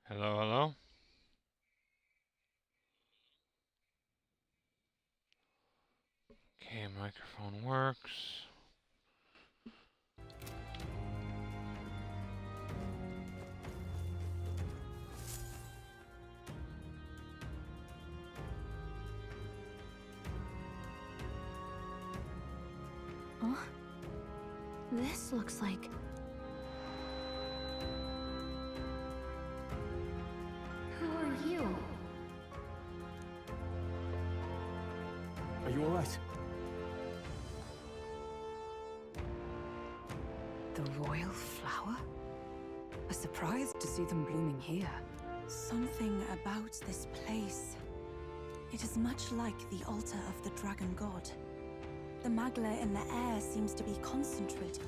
Hello, hello. Okay, microphone works. Huh? This looks like... Who are you? Are you alright? The royal flower? A surprise to see them blooming here. Something about this place. It is much like the altar of the dragon god. The magla in the air seems to be concentrated.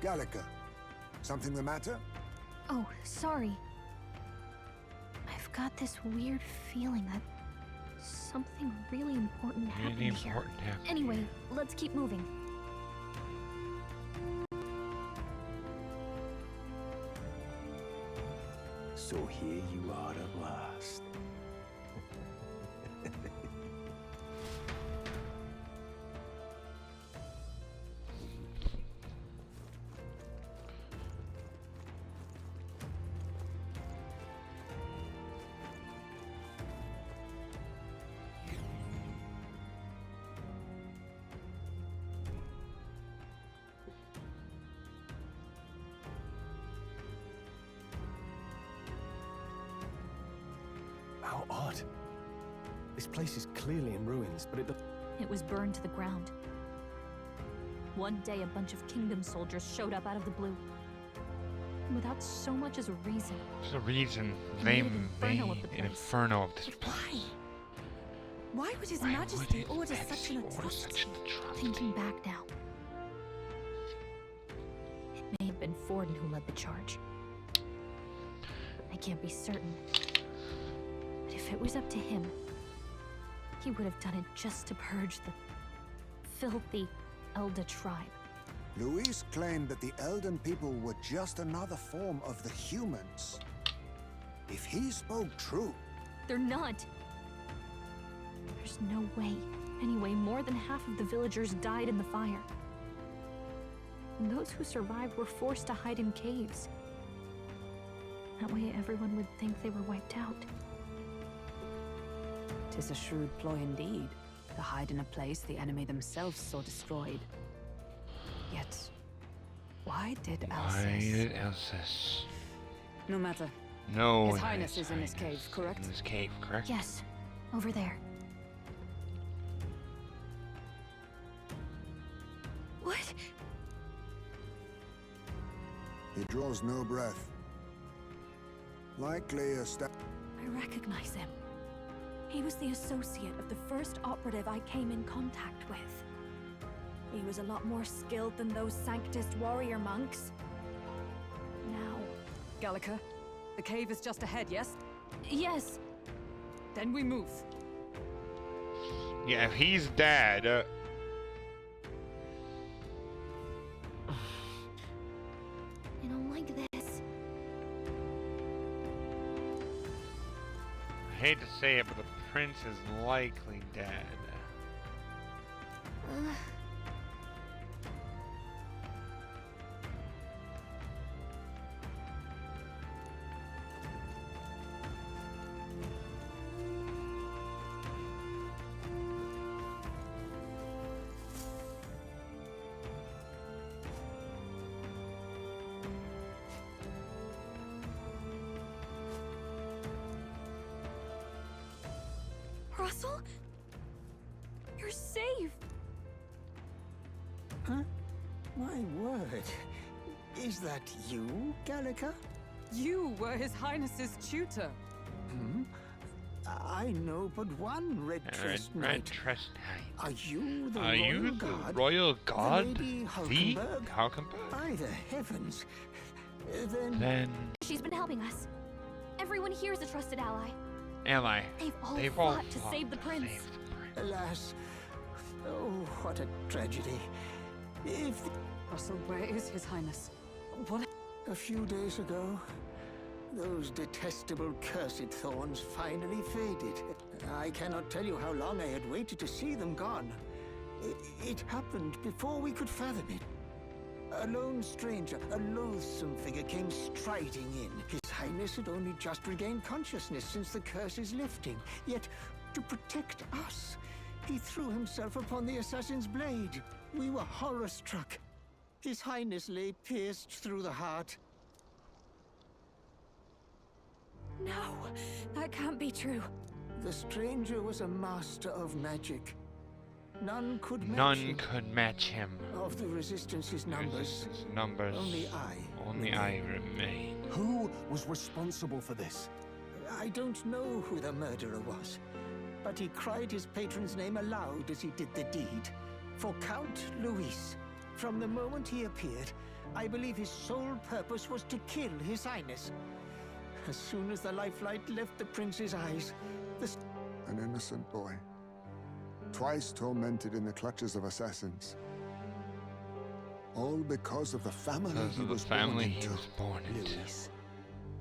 Gallica, something the matter? Oh, sorry. I've got this weird feeling that something really important happened Really here. important happened. Anyway, let's keep moving. So here you are at last. How odd. This place is clearly in ruins, but It was burned to the ground. One day, a bunch of kingdom soldiers showed up out of the blue. Without so much as a reason. There's a reason They they made made an inferno of the an place. inferno of this But place. why would His Why would Majesty His order Majesty such an order atrocity? such an atrocity? Thinking back now. It may have been Forden who led the charge. I can't be certain. But if it was up to him, he would have done it just to purge the filthy Elda tribe. Luis claimed that the Elden people were just another form of the humans. If he spoke true, They're not. There's no way. Anyway, more than half of the villagers died in the fire. And those who survived were forced to hide in caves. That way everyone would think they were wiped out. 'Tis a shrewd ploy indeed, to hide in a place the enemy themselves saw destroyed. Yet, why did Why Alsace? did Elsass? No matter. No. His Highness is in this cave, Highness correct? In this cave, correct? Yes, over there. What? he draws no breath. Likely a step. I recognize him. He was the associate of the first operative I came in contact with. He was a lot more skilled than those Sanctist warrior monks. Now, Gallica, the cave is just ahead, yes? Yes. Then we move. Yeah, if he's dead, I don't like this. I hate to say it, but the prince is likely dead. Ugh. Russell? You're safe! Huh? My word. Is that you, Gallica? You were His Highness's tutor. Hmm? I know but one Red Trust Red Knight. Trust Knight. Are you the Are royal you the guard? royal god? Lady The Hulkenberg? Hulkenberg? By the heavens. Then She's been helping us. Everyone here is a trusted ally. ally. They've all fought to save the prince. save the prince. Alas. Oh, what a tragedy. If Russell, where is His Highness? What? A few days ago, those detestable cursed thorns finally faded. I cannot tell you how long I had waited to see them gone. It happened before we could fathom it. A lone stranger, a loathsome figure came striding in. His Highness had only just regained consciousness since the curse's lifting. Yet, to protect us, he threw himself upon the assassin's blade. We were horror-struck. His Highness lay pierced through the heart. No, that can't be true. The stranger was a master of magic. None could match him. Of the Resistance's numbers, only I remain. Who was responsible for this? I don't know who the murderer was, but he cried his patron's name aloud as he did the deed. For Count Luis, from the moment he appeared, I believe his sole purpose was to kill His Highness. As soon as the lifelight left the prince's eyes, An innocent boy. Twice tormented in the clutches of assassins. All because of the family he was born into. Luis,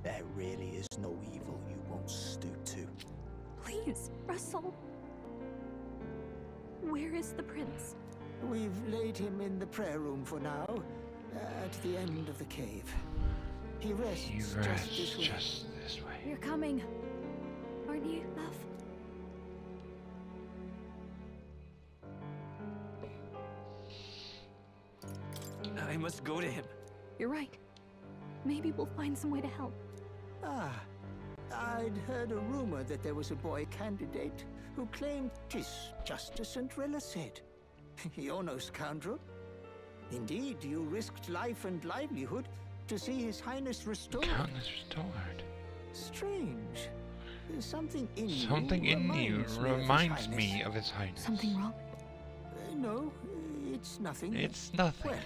there really is no evil you won't stoop to. Please, Russell. Where is the prince? We've laid him in the prayer room for now, at the end of the cave. He rests, just this way. You're coming, aren't you, love? I must go to him. You're right. Maybe we'll find some way to help. Ah, I'd heard a rumor that there was a boy candidate who claimed 'tis just as Cinderella said. You're no scoundrel. Indeed, you risked life and livelihood to see His Highness restored. Strange. Something in you reminds me of His Highness. Something wrong? No, it's nothing. It's nothing. Well,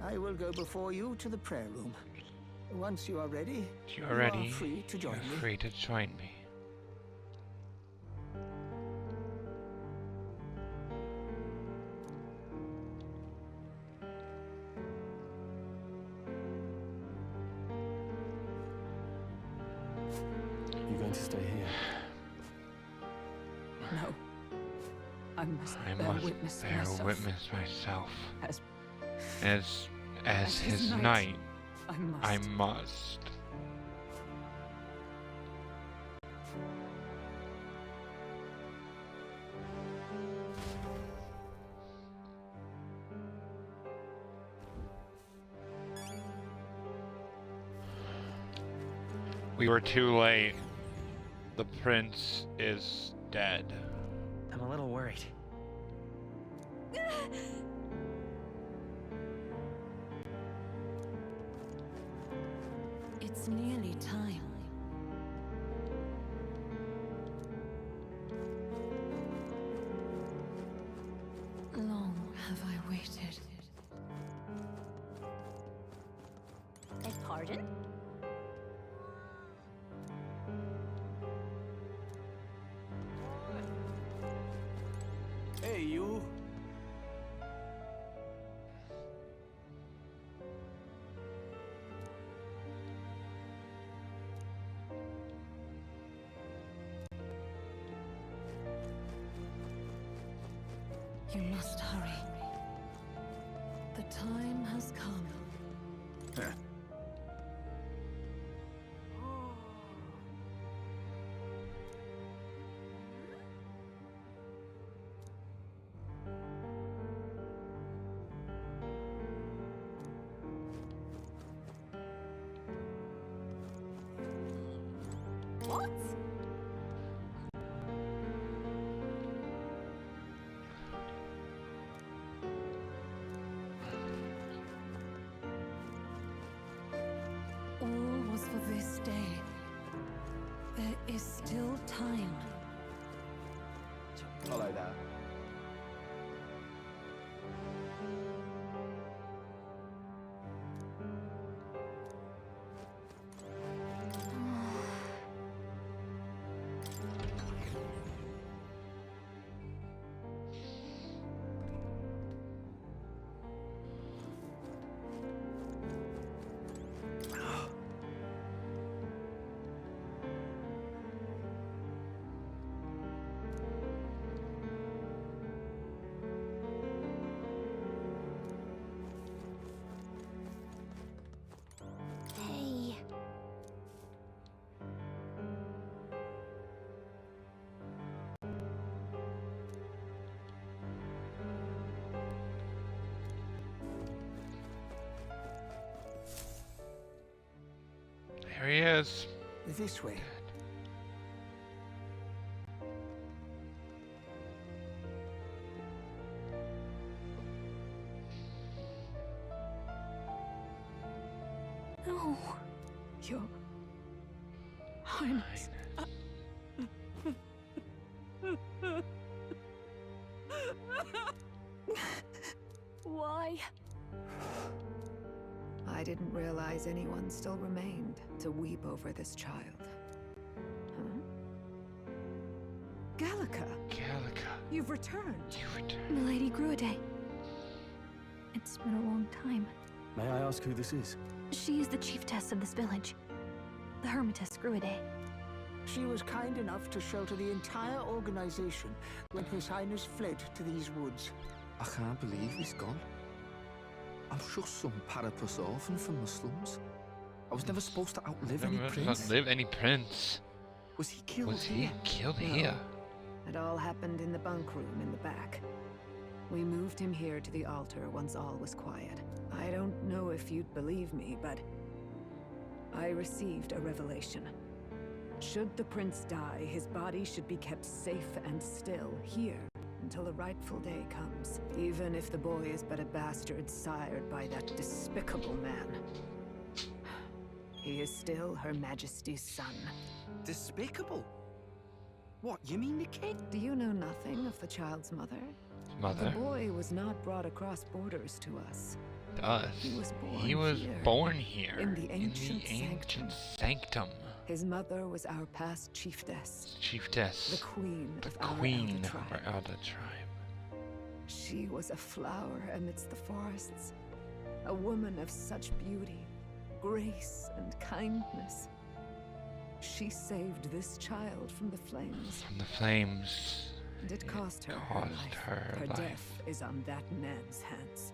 I will go before you to the prayer room. Once you are ready, You are ready. free to join You're me. free to join me. You going to stay here? No. I must I bear must witness bear myself. witness myself. As As his knight, I must. I must. We were too late. The prince is dead. I'm a little worried. It's nearly time. Long have I waited. Pardon? Hey, you. You must hurry. The time has come. What? All was for this day. There is still time. Follow that. he is. This way. No. Your Highness. Why? I didn't realize anyone still remained to weep over this child. Huh? Gallica! Gallica. You've returned! You returned. Milady Gruide. It's been a long time. May I ask who this is? She is the chiefess of this village. The Hermitess Gruide. She was kind enough to shelter the entire organization when His Highness fled to these woods. I can't believe he's gone. I'm just some parapus orphan from the slums. I was never supposed to outlive any prince. Outlive any prince. Was he killed Was here? he killed No. here? It all happened in the bunk room in the back. We moved him here to the altar once all was quiet. I don't know if you'd believe me, but I received a revelation. Should the prince die, his body should be kept safe and still here until the rightful day comes, even if the boy is but a bastard sired by that despicable man. He is still Her Majesty's son. Despicable? What, you mean the kid? Do you know nothing of the child's mother? The Mother. boy was not brought across borders to us. Us. He was born here, born here. in the ancient sanctum. His mother was our past chiefess, the Chiefess. queen The of our queen elder of tribe. our elder tribe. She was a flower amidst the forests, a woman of such beauty, grace, and kindness. She saved this child from the flames, From the flames. and it cost her Caused life. her life. death is on that man's hands.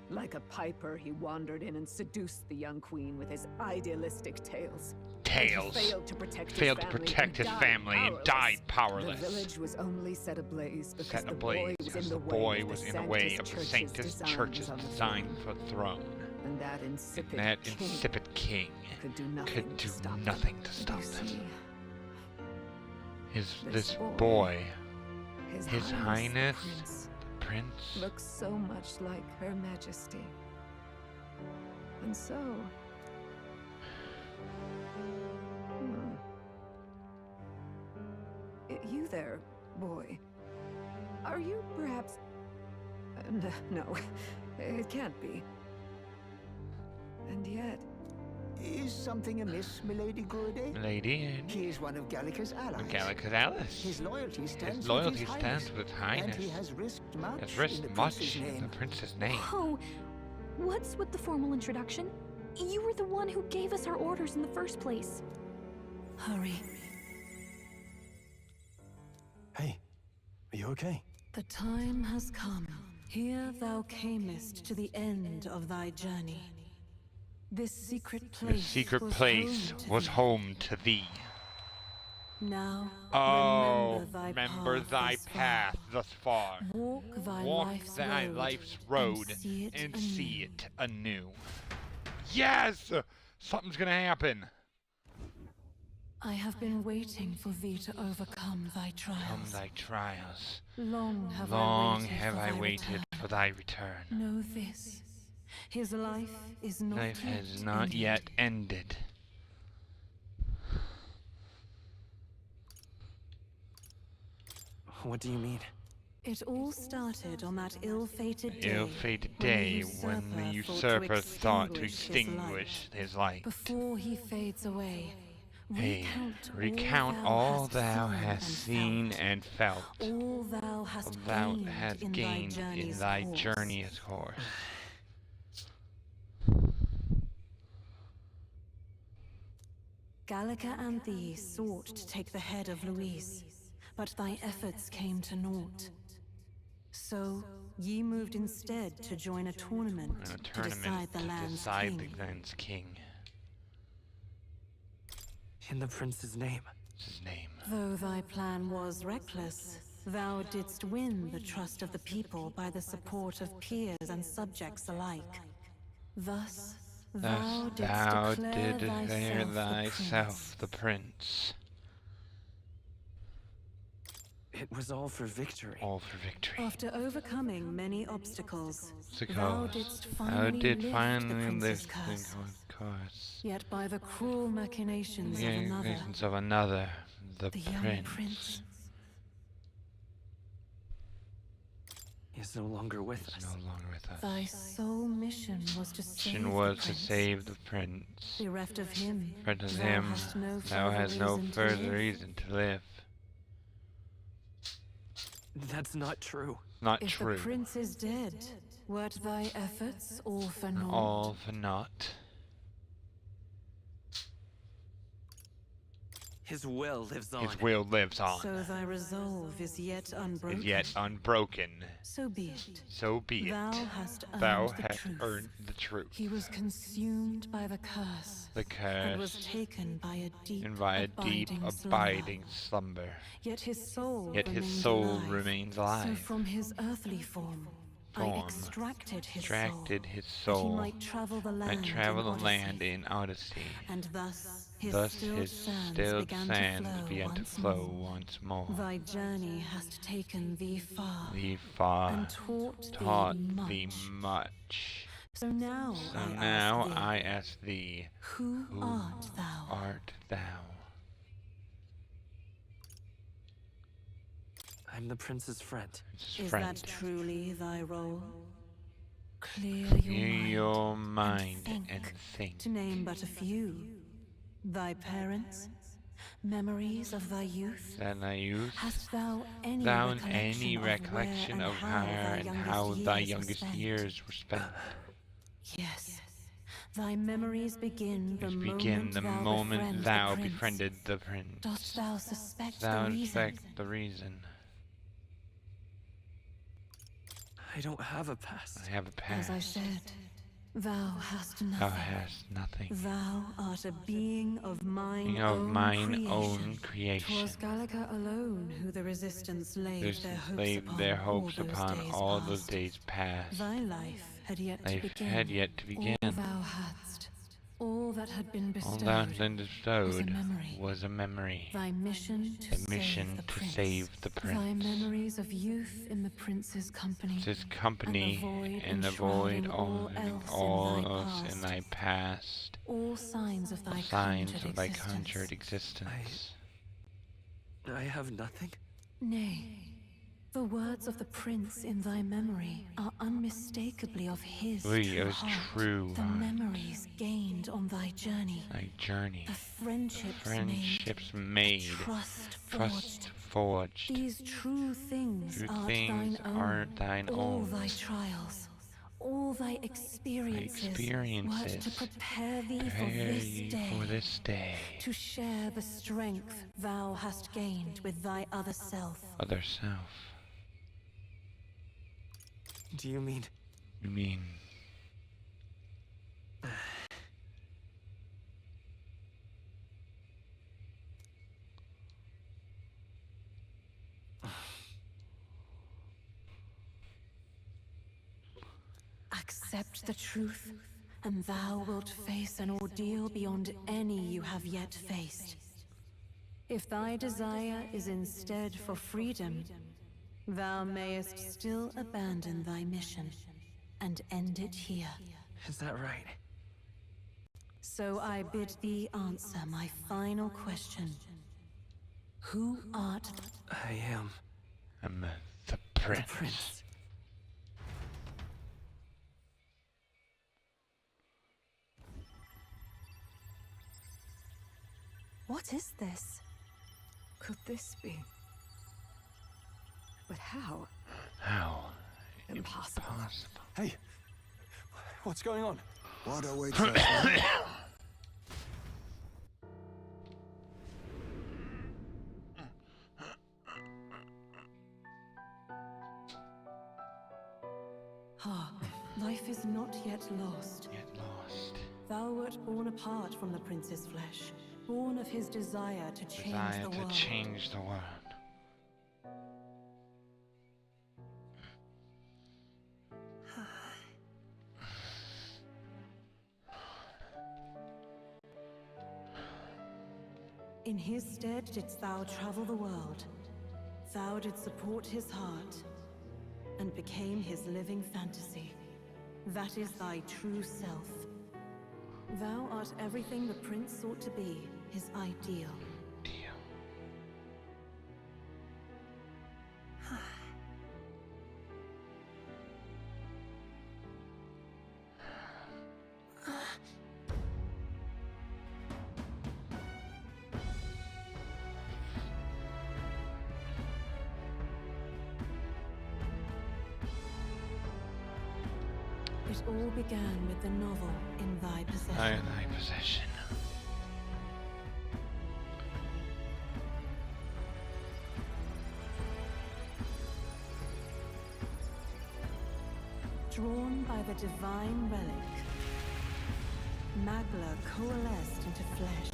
Like a piper, he wandered in and seduced the young queen with his idealistic tales. But he Tales. failed to protect Failed his to family protect his family and died powerless. The village was only set ablaze because Set the ablaze boy was because in the the boy way was of in the the way sanctest of the sanctest church's church's design design for for the throne. And that And insipid that king insipid king could do nothing could to do stop nothing them. to stop You them. see, This This boy, His His Highness, Highness, the Prince, the prince, looks so much like Her Majesty. And so... You there, boy. Are you perhaps... no, it can't be. And yet... Is something amiss, Milady Gruide? lady, He is one of Gallica's allies. Gallica's Alice. His loyalty stands His loyalty with His stands Highness, with Highness. and he has risked much, Has risked in the much prince's in name. the prince's name. Oh, what's with the formal introduction? You were the one who gave us our orders in the first place. Hurry. Hey, are you okay? The time has come. Here thou camest to the end of thy journey. This secret place The secret place was home to thee. Now, Oh, remember remember thy path thus far. Walk thy Walk life's thy road, life's road and see it anew. Yes! Something's gonna happen. I have been waiting for thee to overcome thy Come trials. thy trials. Long have Long I waited have for I thy waited return. for thy return. Know this. His life is not Life yet has not ended. yet ended. What do you mean? It all started on that ill-fated day. Ill-fated day when the usurper thought to extinguish his light. Before he fades away, Hey, recount all thou hast seen and felt. all thou hast Thou gained hast in gained thy in journey's thy course. journey's course. Gallica and thee sought to take the head of Louise, but thy efforts came to naught. So, ye moved instead to join a tournament, And a to tournament decide the to land's decide king. the land's king. In the prince's name. What's his name? Though thy plan was reckless, thou didst win the trust of the people by the support of peers and subjects alike. Thus, Thus thou did declare thyself the prince. It was all for victory. All for victory. After overcoming many obstacles, thou Because didst thou finally did lift finally the prince's lift curse. the curse. Yet by the cruel machinations The of another, accusations of another, the young prince Is no longer with is us. no longer with us. thy sole mission was to save Mission the was to prince. save the prince. Bereft of him, Bereft of thou him, hast no thou further hast no reason to further live. reason to live. That's not true. Not If true. the prince is dead, wert thy efforts all for naught? All for naught. His will lives on. His will lives on. So thy resolve is yet unbroken. Is yet unbroken. So be it. So be it. Thou hast earned Thou the hast truth. earned the truth. He was consumed by the curse. The And was curse taken by a deep, and by a deep, abiding slumber. Yet his soul Yet his remains soul alive. remains So alive. from his earthly form, I Form extracted his Extracted his soul, that he soul. might travel the land, Might travel in the land Odyssey. in Odyssey. And thus his Thus stilled his sands stilled began sands to flow began to once flow more. once more. Thy journey hast taken thee far, Thee far and taught thee much. much. So now, So I now ask thee, I ask thee, who art thou? art thou? I'm the prince's friend. His Is friend. that truly thy role? Clear Clear your mind think. and think. To name but a few. Thy parents, memories of thy youth. That thy youth, Hast thou any down recollection any of recollection where of and her and how thy youngest were spent? years were spent. Yes. Thy memories begin the Which moment begin the thou moment befriend thou the prince. befriended the prince. Dost thou suspect Thou the reason? suspect the reason. I don't have a past. I have a As I past. said, thou hast nothing. Thou hast nothing. Thou art a being of mine Being of own mine creation. own creation. 'Twas Gallica alone who the resistance laid There's their hopes laid upon, their hopes all those upon days all past. those days past. Thy life had yet to Life begin. had yet to begin. All thou hadst, all that had been All bestowed, that had been bestowed memory. was a memory. thy mission to The mission save the to prince. save the Thy prince. memories of youth in the prince's company. His company and the void and the void enshrouding all all else else in thy past. All signs of thy Signs conjured of thy existence. conjured existence. I have nothing. Nay, the words of the prince in thy memory are unmistakably of his Oui, true it was heart. true The heart. memories gained on thy journey. Thy journey. The friendships, Friendships made. Trust forged. Trust forged. These true things True are things thine own. are thine all own. thy trials, all thy experiences, were to prepare thee for Prepare this ye day. for this day. To share the strength thou hast gained with thy other self. Other self. Do you mean You mean Accept the truth, and thou wilt face an ordeal beyond any you have yet faced. If thy desire is instead for freedom, thou mayest still abandon thy mission and end it here. is that right? So I bid thee answer my final question. Who art I am I'm the the prince. prince. What is this? Could this be? But how? How? Impossible. Impossible. Hey, what's going on? What awaits us now? Hark, life is not yet lost. Yet lost. Thou wert born apart from the prince's flesh, born of his desire to change Desire the to world. change the world. In his stead didst thou travel the world. Thou didst support his heart, and became his living fantasy. That is thy true self. Thou art everything the prince sought to be, his ideal. It all began with the novel in thy possession. In thy possession. Drawn by the divine relic, Magla coalesced into flesh,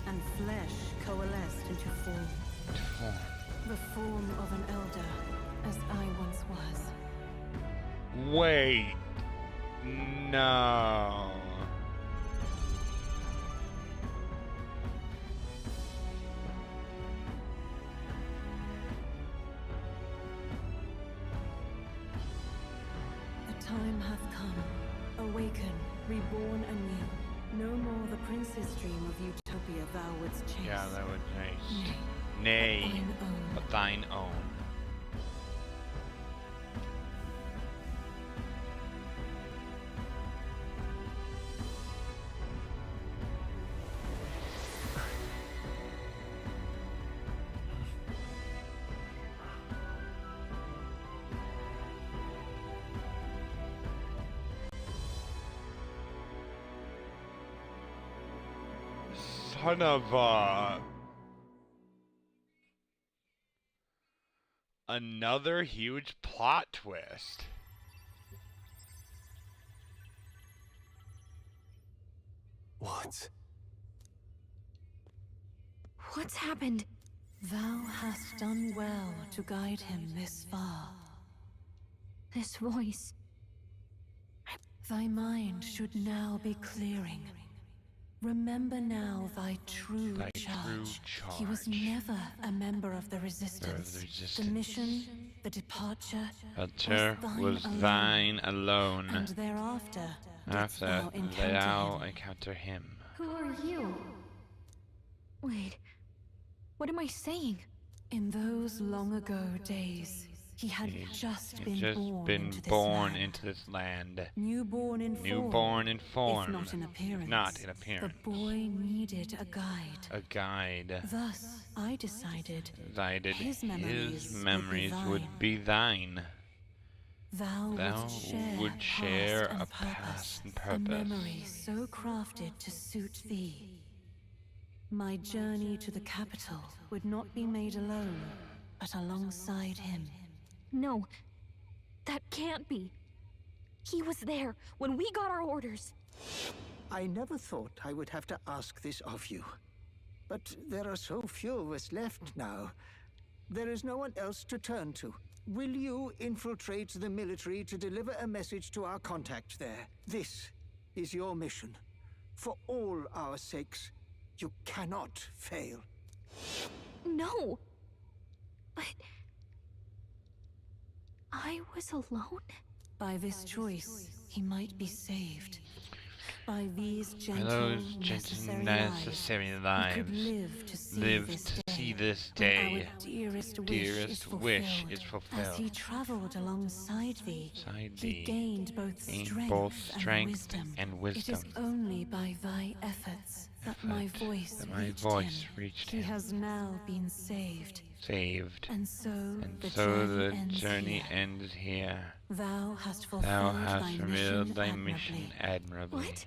and flesh coalesced into form. The form of an elder, as I once was. Wait. No. The time hath come. Awaken, reborn anew. No more the prince's dream of utopia thou wouldst chase. Yeah, that would chase. Nay, but thine own. Son of a... Another huge plot twist. What? What's happened? Thou hast done well to guide him this far. This voice. Thy mind should now be clearing. Remember now thy true charge. He was never a member of the Resistance. The mission, the departure, was thine alone. And thereafter, thou encounter him. Who are you? Wait, what am I saying? In those long ago days, he had just been born into this land. Newborn in form, if not in appearance. Not in appearance. The boy needed a guide. A guide. Thus, I decided his memories would be thine. Thou would share a past and purpose. A memory so crafted to suit thee. My journey to the capital would not be made alone, but alongside him. No, that can't be. He was there when we got our orders. I never thought I would have to ask this of you. But there are so few of us left now. There is no one else to turn to. Will you infiltrate the military to deliver a message to our contact there? This is your mission. For all our sakes, you cannot fail. No. But... I was alone? By this choice, he might be saved. By these gentle, necessary lives, he could live to see this day. Our dearest wish is fulfilled. As he traveled alongside thee, he gained both strength and wisdom. It is only by thy efforts that my voice reached him. He has now been saved. And so the journey ends here. Thou hast fulfilled thy mission admirably. What?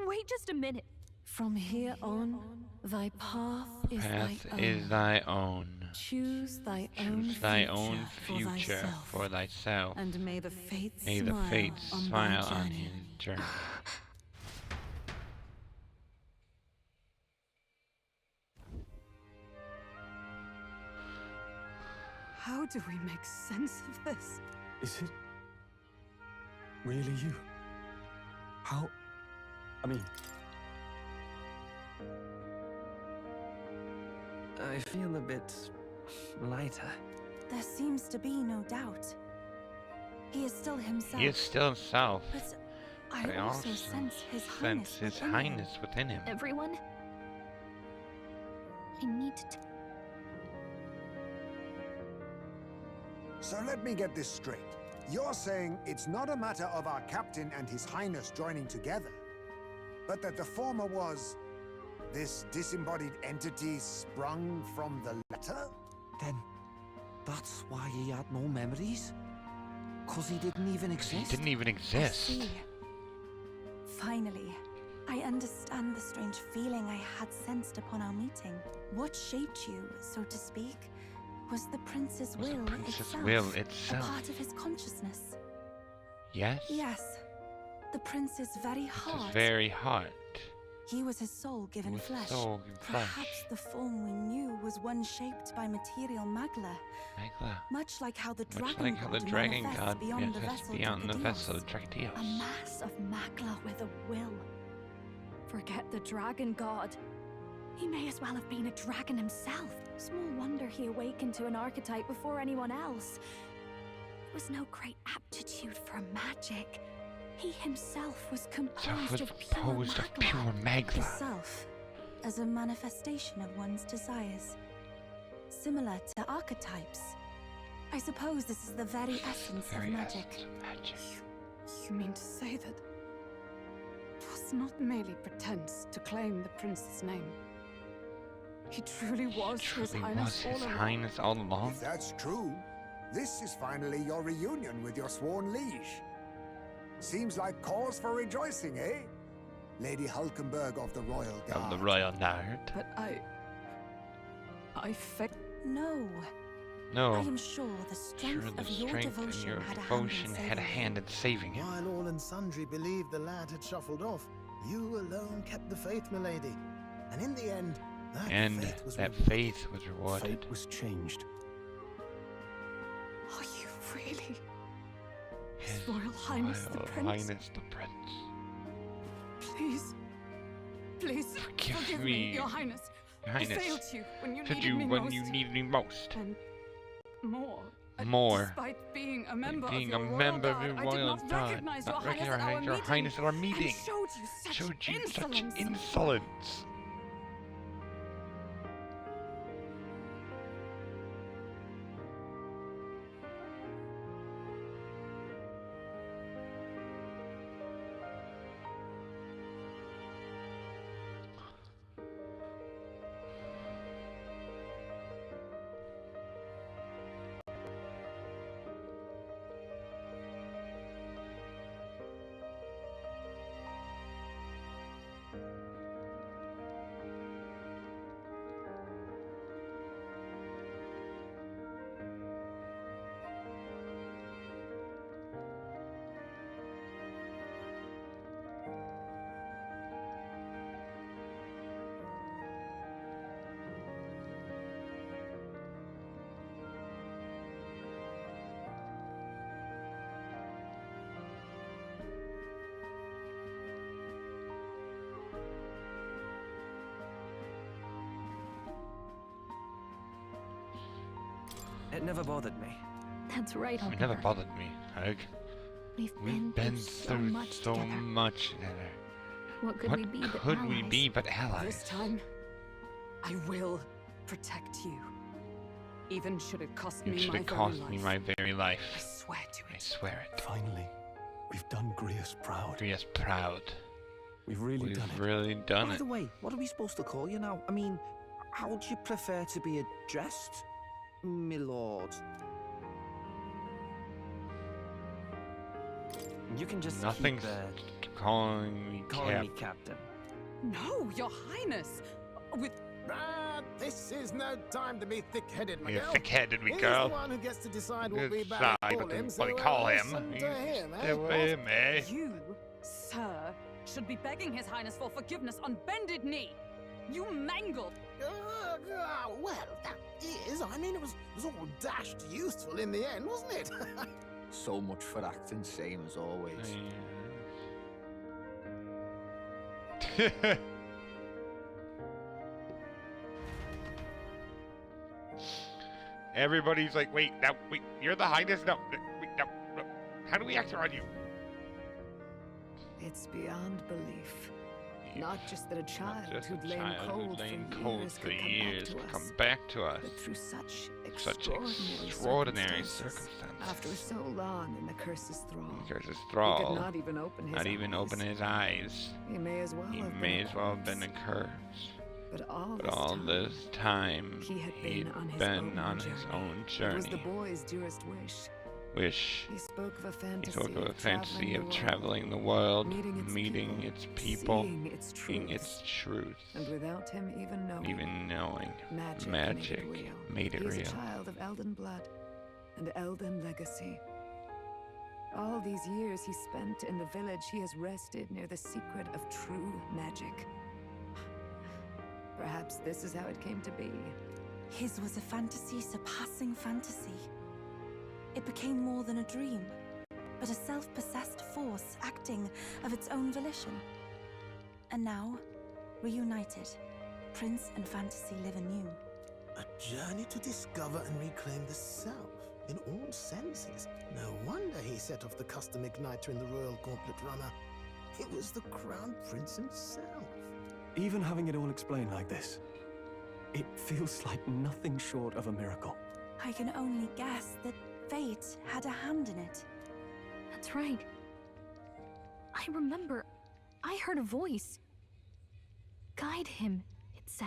Wait just a minute. From here on, thy path is thy own. Choose thy own future for thyself. And may the fates smile on his journey. How do we make sense of this? Is it really you? How? I mean, I feel a bit lighter. There seems to be no doubt. He is still himself. He is still himself. But I I also sense His Highness within him. Everyone? I need to... So let me get this straight. You're saying it's not a matter of our captain and His Highness joining together, but that the former was this disembodied entity sprung from the latter? Then that's why he had no memories? 'Cause he didn't even exist? He didn't even I exist. see. Finally, I understand the strange feeling I had sensed upon our meeting. What shaped you, so to speak, was the prince's Was the will prince's itself. will A itself. part of his consciousness. Yes? Yes. The prince's very His heart. very heart. He was his soul given With flesh. soul given flesh. Perhaps the form we knew was one shaped by material magla. Magla. Much like how the Much dragon like how the god dragon manifests god beyond the manifests vessel beyond the vessel Dracadios. Dracadios. A mass of magla with a will. Forget the dragon god. He may as well have been a dragon himself. Small wonder he awakened to an archetype before anyone else. There was no great aptitude for magic. He himself was composed Was of pure composed of magla. pure The magla. self, as a manifestation of one's desires. Similar to archetypes. I suppose this is the very essence of Very magic. essence of magic. You mean to say that it was not merely pretense to claim the prince's name? He truly was His Truly Highness was all His along? Highness all along. If that's true, this is finally your reunion with your sworn liege. Seems like cause for rejoicing, eh? Lady Hulkenberg of the Royal Guard. Of the Royal Guard. But I No. No. I am sure the Sure, strength the of your strength devotion and your had devotion a had a hand in saving him. While all and sundry believed the lad had shuffled off, you alone kept the faith, milady. And in the end, that And faith was that rewarded. faith was rewarded. Fate was changed. Are you really? His Royal Highness the Royal Prince? Highness the Prince. Please Forgive me, Your Highness. Your I Highness. failed you when you To needed you me when most. you needed me most. And more. More. Despite being a member Being of a your member royal of your guard, I did Royal not Guard. recognize Not your Highness at our your meeting. Highness at our meeting. And showed you such Showed you such insolence. insolence. It never bothered me. That's right, It never Hulkenberg. bothered me, Hug. We've We've been through so much together. What could What we be but could we allies? be but allies? This time, I will protect you. Even should it cost It me should my have very cost life. me my very life. I swear to I it. swear it. Finally, we've done Grius proud. Grius proud. We've really done We've it. really done By it. the way, what are we supposed to call you now? I mean, how would you prefer to be addressed, my lord? You can just Nothing's keep calling me calling me Cap. captain. No, Your Highness. With This is no time to be thick-headed, my You're girl. thick-headed, me He's girl. the one who gets to decide what we Decide better what call him, we so call him. listen to him, eh? To him, eh? you, sir, should be begging His Highness for forgiveness on bended knee. You mangled. Well, that is. I mean, it was all dashed useful in the end, wasn't it? So much for acting same as always. Everybody's like, wait, you're the Highness? No, wait, no. How do we act around you? It's beyond belief. Not just that a child who'd lain cold for years could come back to us, but through such extraordinary circumstances. After so long in the curse's thrall, he could not even open his eyes. He may as well have been a curse. But all this time, he had been on his own journey. It was the boy's dearest wish. He spoke of a fantasy of traveling the world, meeting its people, seeing its truth, and without him even knowing, magic made it real. He's a child of Elden blood and Elden legacy. All these years he spent in the village, he has rested near the secret of true magic. Perhaps this is how it came to be. His was a fantasy surpassing fantasy. It became more than a dream, but a self-possessed force acting of its own volition. And now, reunited, Prince and fantasy live anew. A journey to discover and reclaim the self, in all senses. No wonder he set off the custom igniter in the Royal Gauntlet Runner. It was the Crown Prince himself. Even having it all explained like this, it feels like nothing short of a miracle. I can only guess that fate had a hand in it. That's right. I remember, I heard a voice. Guide him, it said.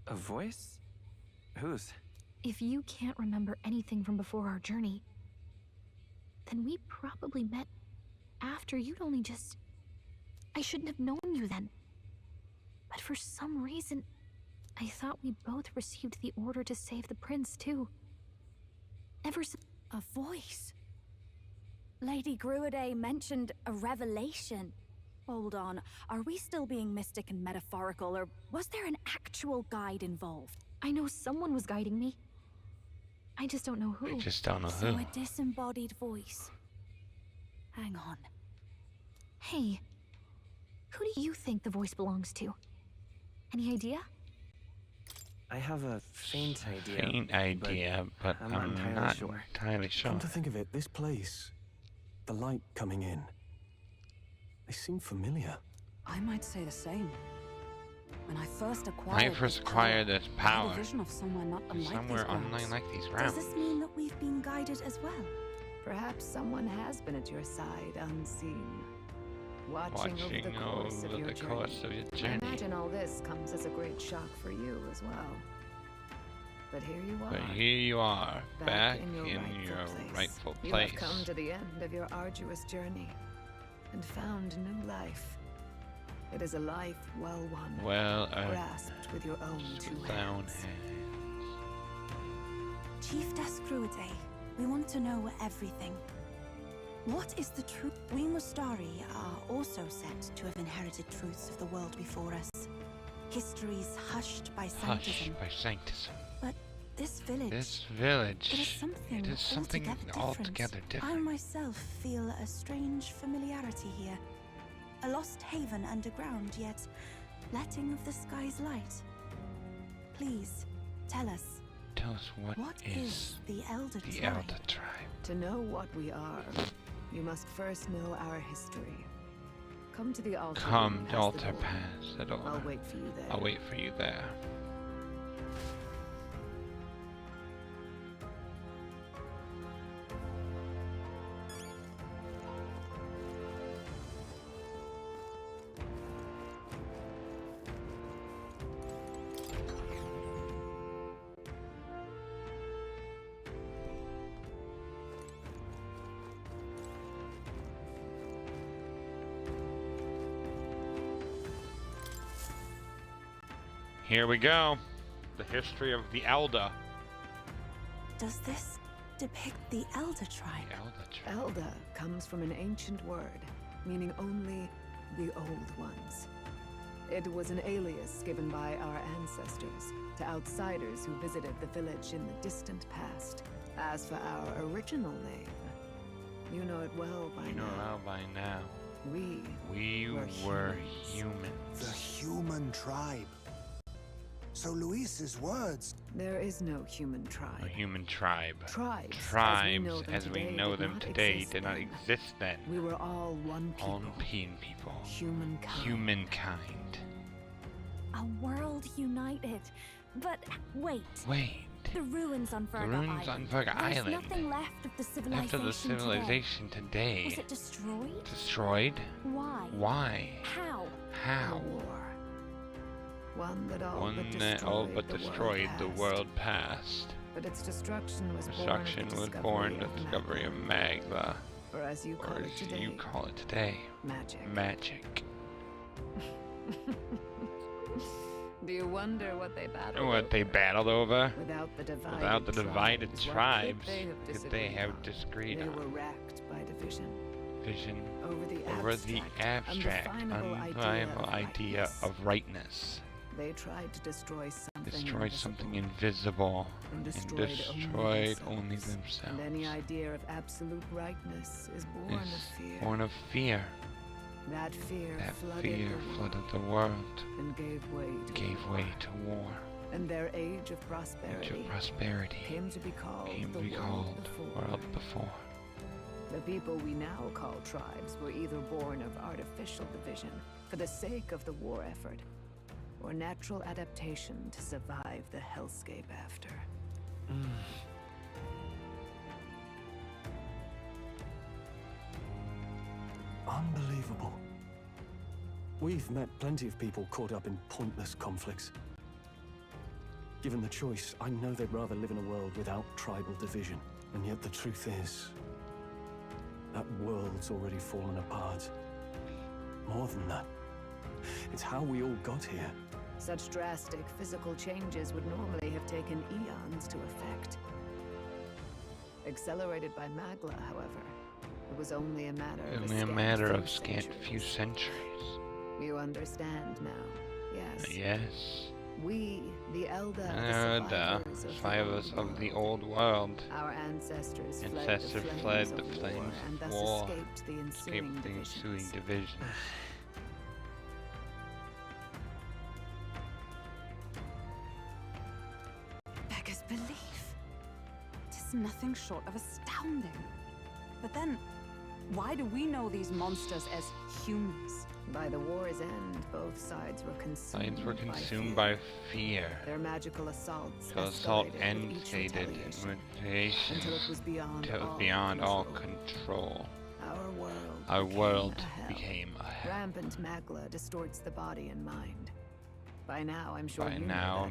A voice? Whose? If you can't remember anything from before our journey, then we probably met after you'd only just... I shouldn't have known you then. But for some reason, I thought we both received the order to save the prince, too. Ever since... A voice? Lady Gruaday mentioned a revelation. Hold on, are we still being mystic and metaphorical, or was there an actual guide involved? I know someone was guiding me. I just don't know who. So a disembodied voice. Hang on. Hey, who do you think the voice belongs to? Any idea? I have a faint idea. But I'm not entirely sure. Come to think of it, this place, the light coming in, they seem familiar. I might say the same. When I first acquired this power, I had a vision of somewhere not unlike these realms. Does this mean that we've been guided as well? Perhaps someone has been at your side unseen, watching over the course of your journey. I imagine all this comes as a great shock for you as well. But here you are, back in your rightful place. You have come to the end of your arduous journey and found new life. It is a life well won, grasped with your own two hands. Chiefess Gruaday, we want to know everything. What is the truth? We Mustari are also said to have inherited truths of the world before us. Histories hushed by sanctism. But this village... It is something altogether different. I myself feel a strange familiarity here. A lost haven underground, yet letting of the sky's light. Please, tell us. Tell us what is the Elder Tribe? To know what we are, you must first know our history. Come to the altar. Come to altar, pass the door. I'll wait for you there. I'll wait for you there. Here we go. The history of the Elder. Does this depict the Elder Tribe? Elder comes from an ancient word, meaning only the old ones. It was an alias given by our ancestors to outsiders who visited the village in the distant past. As for our original name, You know it well by You know now. well by now. We were humans. The human tribe. So Luis's words... There is no human tribe. A human tribe. Tribes, as we know them today, did not exist then. We were all one people. All people. Humankind. Humankind. A world united. But wait. The ruins on Virga Island. There's nothing left of the civilization After the civilization today. Was it destroyed? Destroyed? Why? How? A war. One that all but destroyed the world past. But its destruction was born of the discovery of Magla. Or as you call it today. Magic. Do you wonder what they battled What they battled over? Without the divided tribes, could they have disagreed They on? were racked by division. Over the abstract, unviable idea of rightness. They tried to destroy something invisible and destroyed only themselves. And any idea of absolute rightness is born of fear. That fear flooded the world and gave way to war. And their age of prosperity came to be called the world before. The people we now call tribes were either born of artificial division for the sake of the war effort, or natural adaptation to survive the hellscape after. Unbelievable. We've met plenty of people caught up in pointless conflicts. Given the choice, I know they'd rather live in a world without tribal division. And yet the truth is, that world's already fallen apart. More than that, it's how we all got here. Such drastic physical changes would normally have taken eons to effect. Accelerated by Magla, however, it was only a matter of scant few centuries. You understand now, yes? Yes. We, the Elder, the survivors of the old world. Our ancestors fled the flames and of thus war, escaped the ensuing divisions. Beggars belief. It is nothing short of astounding. But then, why do we know these monsters as humans? By the war's end, both sides were consumed by fear. Their magical assaults escalated until it was beyond all control. Our world became a hell. Rampant Magla distorts the body and mind. By now, I'm sure you know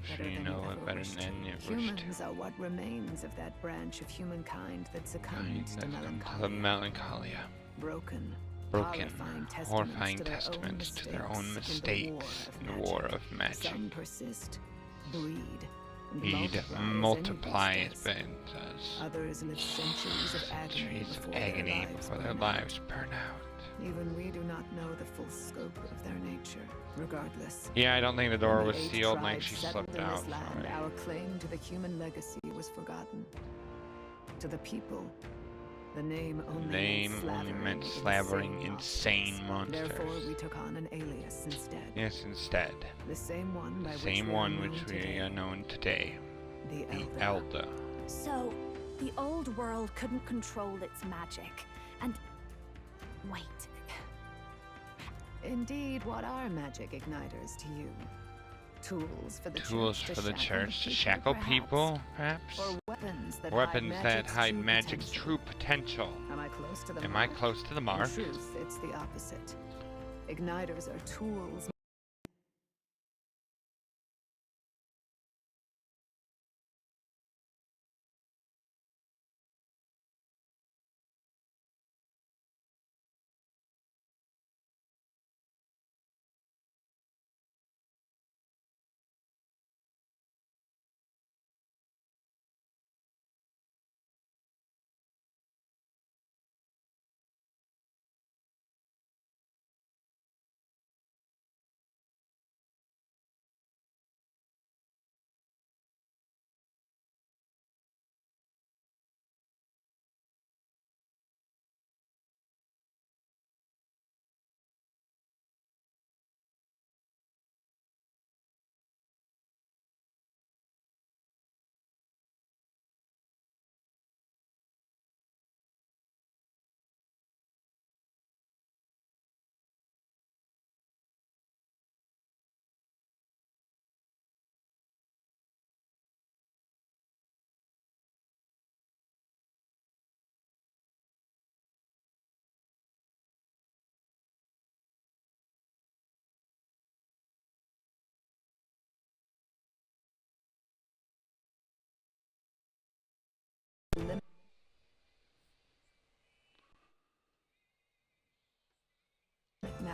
it better than you wish to. Humans are what remains of that branch of humankind that succumbed to melancholia. Broken, horrifying testaments to their own mistakes in the war of magic. Some persist, breed, multiply as vengeance. Others live centuries of agony before their lives burn out. Even we do not know the full scope of their nature. Regardless. Yeah, I don't think the door was sealed like she slipped out. Our claim to the human legacy was forgotten. To the people, the name only meant slavering insane monsters. Therefore, we took on an alias instead. Yes, instead. The same one which we are known today. The Elder. So, the old world couldn't control its magic, and wait. Indeed, what are magic igniters to you? Tools for the church to shackle people, perhaps? Or weapons that hide magic's true potential. Am I close to the mark? In truth, it's the opposite. Igniters are tools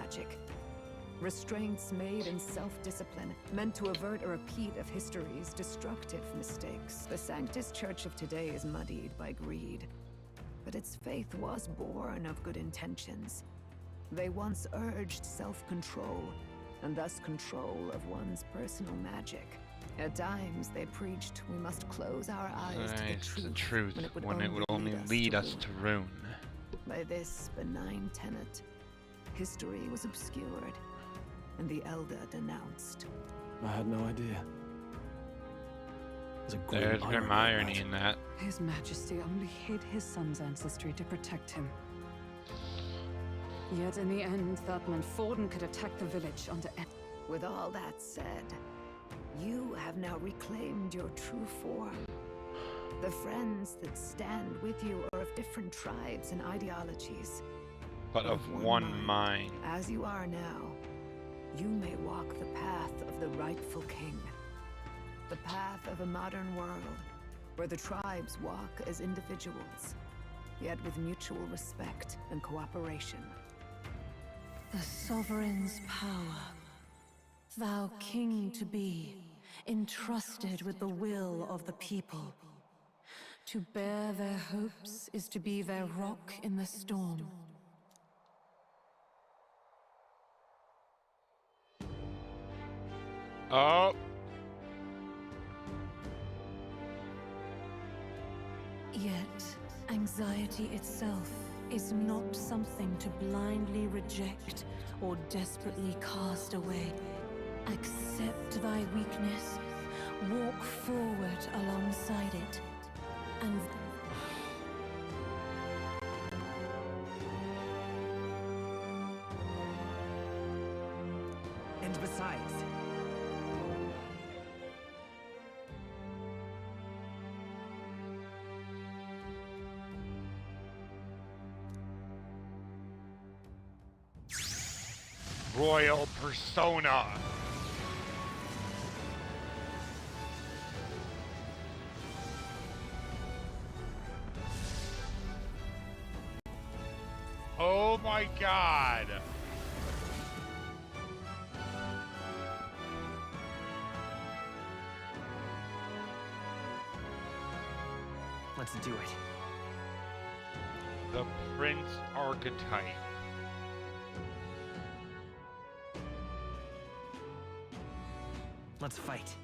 magic. Restraints made in self-discipline, meant to avert a repeat of history's destructive mistakes. The Sanctus Church of today is muddied by greed, but its faith was born of good intentions. They once urged self-control, and thus control of one's personal magic. At times, they preached we must close our eyes to the truth when it would only lead us to ruin. By this benign tenet, history was obscured, and the Elder denounced. I had no idea. There's grim irony in that. His Majesty only hid his son's ancestry to protect him. Yet in the end, that meant Forden could attack the village under... With all that said, you have now reclaimed your true form. The friends that stand with you are of different tribes and ideologies, but of one mind. As you are now, you may walk the path of the rightful king. The path of a modern world, where the tribes walk as individuals, yet with mutual respect and cooperation. The sovereign's power, thou king to be, entrusted with the will of the people. To bear their hopes is to be their rock in the storm. Oh. Yet, anxiety itself is not something to blindly reject or desperately cast away. Accept thy weakness, walk forward alongside it, and... And besides... Royal persona. Oh my God. Let's do it. The Prince archetype. Let's fight.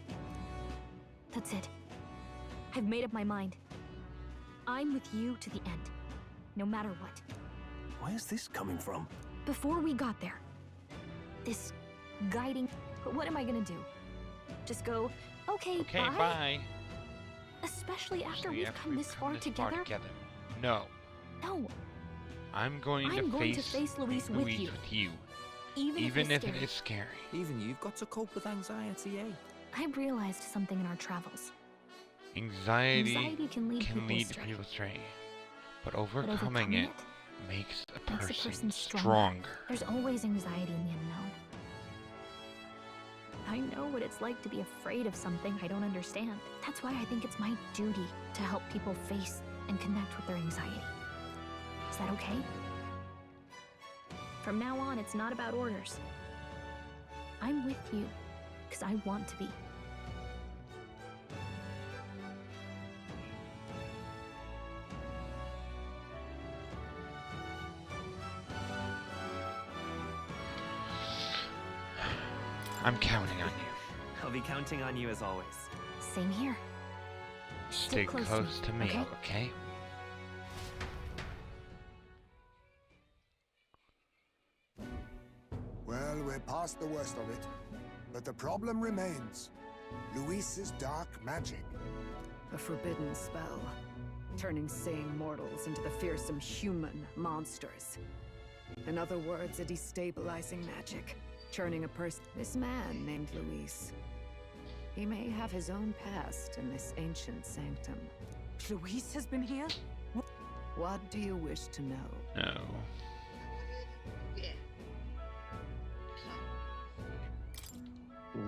That's it. I've made up my mind. I'm with you to the end, no matter what. Where's this coming from? Before we got there, this guiding... But what am I gonna do? Just go, okay, bye. Especially after we've come this far together? No. No. I'm going to face Louise with you. Even if it is scary. Even you've got to cope with anxiety, eh? I realized something in our travels. Anxiety can lead people astray. But overcoming it makes a person stronger. There's always anxiety in the unknown. I know what it's like to be afraid of something I don't understand. That's why I think it's my duty to help people face and connect with their anxiety. Is that okay? From now on, it's not about orders. I'm with you, because I want to be. I'm counting on you. I'll be counting on you as always. Same here. Stay close to me, okay? Well, we're past the worst of it. But the problem remains. Luis's dark magic. A forbidden spell, turning sane mortals into the fearsome human monsters. In other words, a destabilizing magic, turning a person... This man named Luis. He may have his own past in this ancient sanctum. Luis has been here? What do you wish to know? No.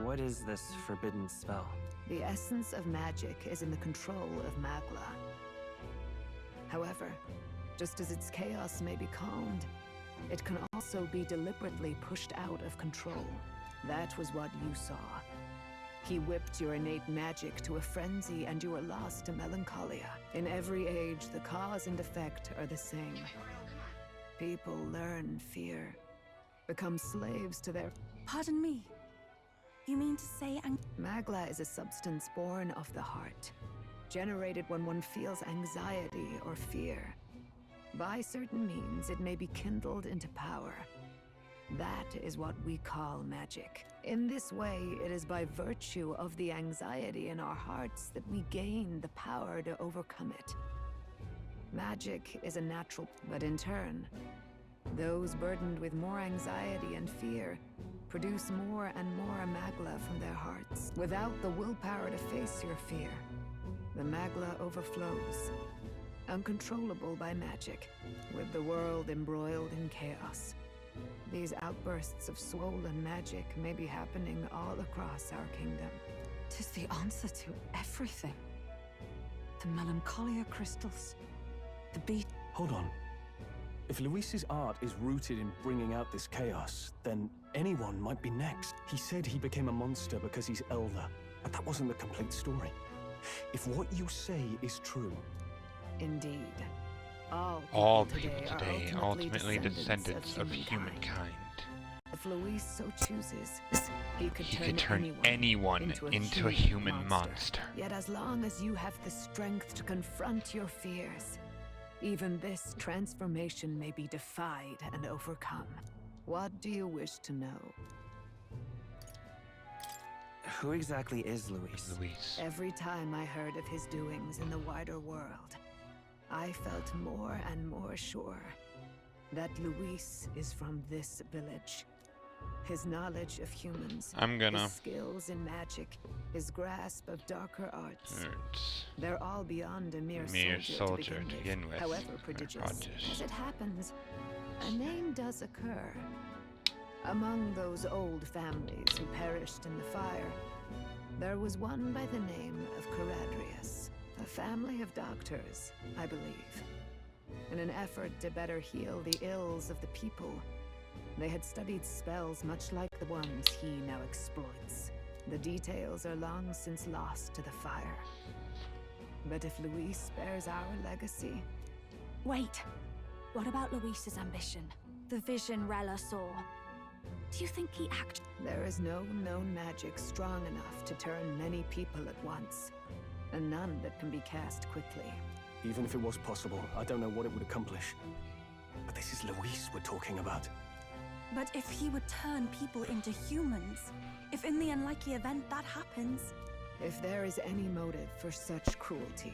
What is this forbidden spell? The essence of magic is in the control of Magla. However, just as its chaos may be calmed, It can also be deliberately pushed out of control. That was what you saw. He whipped your innate magic to a frenzy and you were lost to melancholia. In every age, the cause and effect are the same. People learn fear, become slaves to their... Pardon me. You mean to say Magla is a substance born of the heart, generated when one feels anxiety or fear. By certain means, it may be kindled into power. That is what we call magic. In this way, it is by virtue of the anxiety in our hearts that we gain the power to overcome it. Magic is a natural, but in turn, those burdened with more anxiety and fear produce more and more magla from their hearts. Without the willpower to face your fear, the magla overflows, uncontrollable by magic, with the world embroiled in chaos. These outbursts of swollen magic may be happening all across our kingdom. 'Tis the answer to everything. The melancholia crystals, the beat. Hold on. If Luis's art is rooted in bringing out this chaos, then anyone might be next. He said he became a monster because he's elder, but that wasn't the complete story. If what you say is true... Indeed. All people today are ultimately descendants of humankind. If Luis so chooses, he could turn anyone into a human monster. Yet as long as you have the strength to confront your fears, even this transformation may be defied and overcome. What do you wish to know? Who exactly is Luis? Every time I heard of his doings in the wider world, I felt more and more sure that Luis is from this village. His knowledge of humans, his skills in magic, his grasp of darker arts, they're all beyond a mere soldier to begin with, however prodigious. As it happens, a name does occur. Among those old families who perished in the fire, there was one by the name of Caradrius, a family of doctors, I believe. In an effort to better heal the ills of the people, they had studied spells much like the ones he now exploits. The details are long since lost to the fire. But if Luis bears our legacy... Wait! What about Luis's ambition? The vision Rella saw? Do you think he There is no known magic strong enough to turn many people at once, and none that can be cast quickly. Even if it was possible, I don't know what it would accomplish. But this is Luis we're talking about. But if he would turn people into humans, if in the unlikely event that happens... If there is any motive for such cruelty,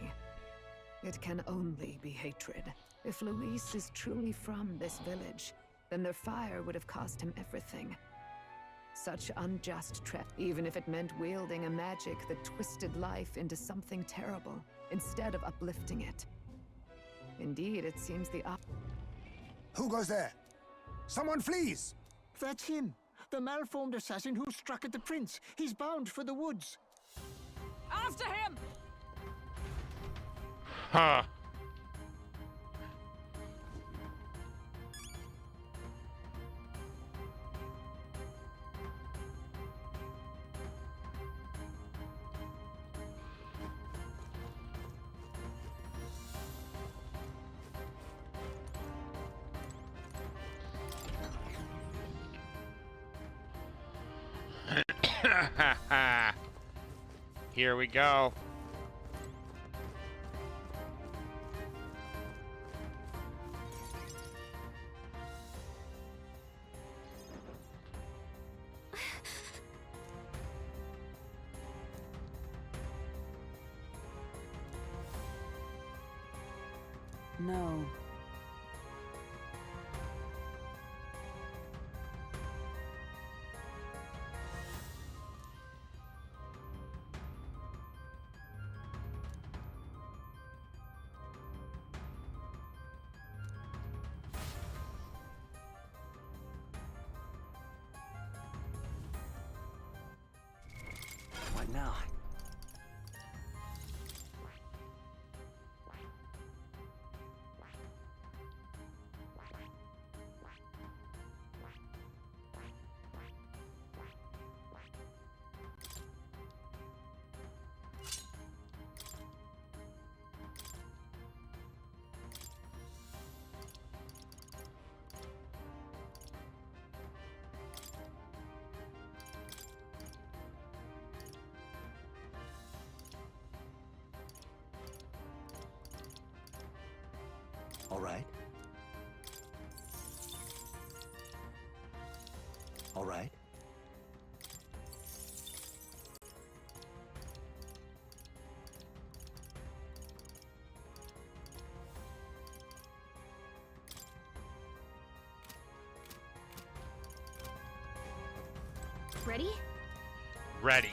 it can only be hatred. If Luis is truly from this village, then their fire would have cost him everything. Such unjust even if it meant wielding a magic that twisted life into something terrible, instead of uplifting it. Indeed, it seems the Who goes there? Someone flees! That's him. The malformed assassin who struck at the prince. He's bound for the woods. After him! Ha! Here we go. No. What now? All right. All right. Ready? Ready.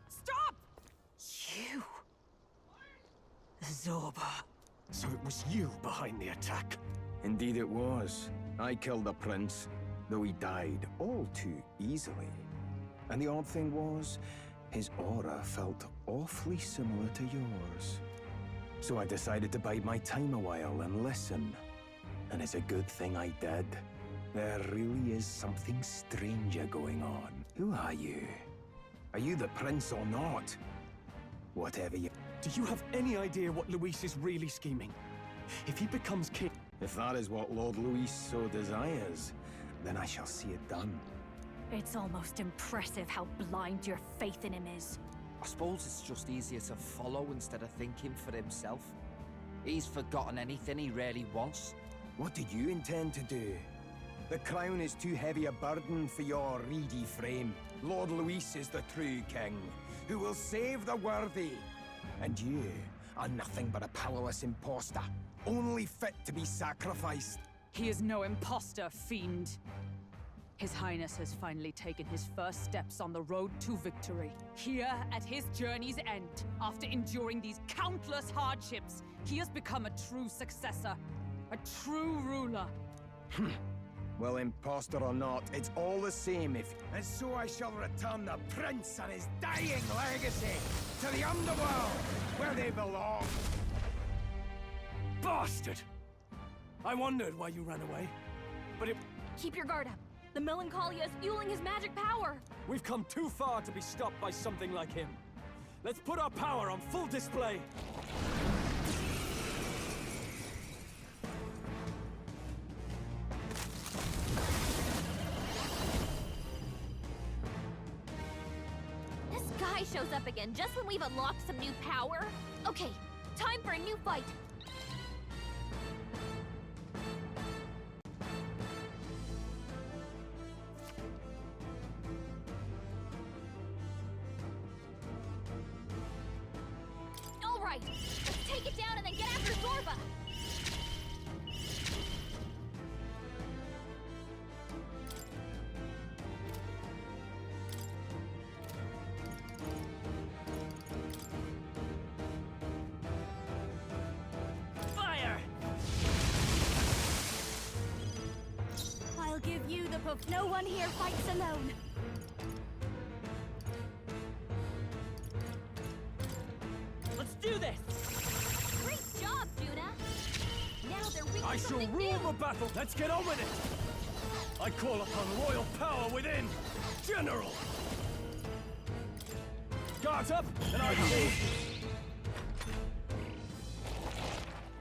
Stop! You! Zorba. So it was you behind the attack? Indeed it was. I killed the prince, though he died all too easily. And the odd thing was, his aura felt awfully similar to yours. So I decided to bide my time a while and listen. And it's a good thing I did. There really is something stranger going on. Who are you? Are you the prince or not? Whatever you... Do you have any idea what Luis is really scheming? If he becomes king... If that is what Lord Luis so desires, then I shall see it done. It's almost impressive how blind your faith in him is. I suppose it's just easier to follow instead of thinking for himself. He's forgotten anything he really wants. What did you intend to do? The crown is too heavy a burden for your reedy frame. Lord Luis is the true king, who will save the worthy. And you are nothing but a powerless imposter, only fit to be sacrificed. He is no imposter, fiend. His Highness has finally taken his first steps on the road to victory. Here, at his journey's end, after enduring these countless hardships, he has become a true successor, a true ruler. Well, imposter or not, it's all the same if... And so I shall return the prince and his dying legacy to the underworld, where they belong. Bastard! I wondered why you ran away, but it... Keep your guard up. The Melancholia is fueling his magic power. We've come too far to be stopped by something like him. Let's put our power on full display. This guy shows up again just when we've unlocked some new power. Okay, time for a new fight. Let's take it down and then get after Zorba! Fire! I'll give you the poof. No one here fights alone. Let's do this! Great job, Juna! Now they're reaching I shall rule the battle! Let's get on with it! I call upon royal power within! General! Guards up, and I call...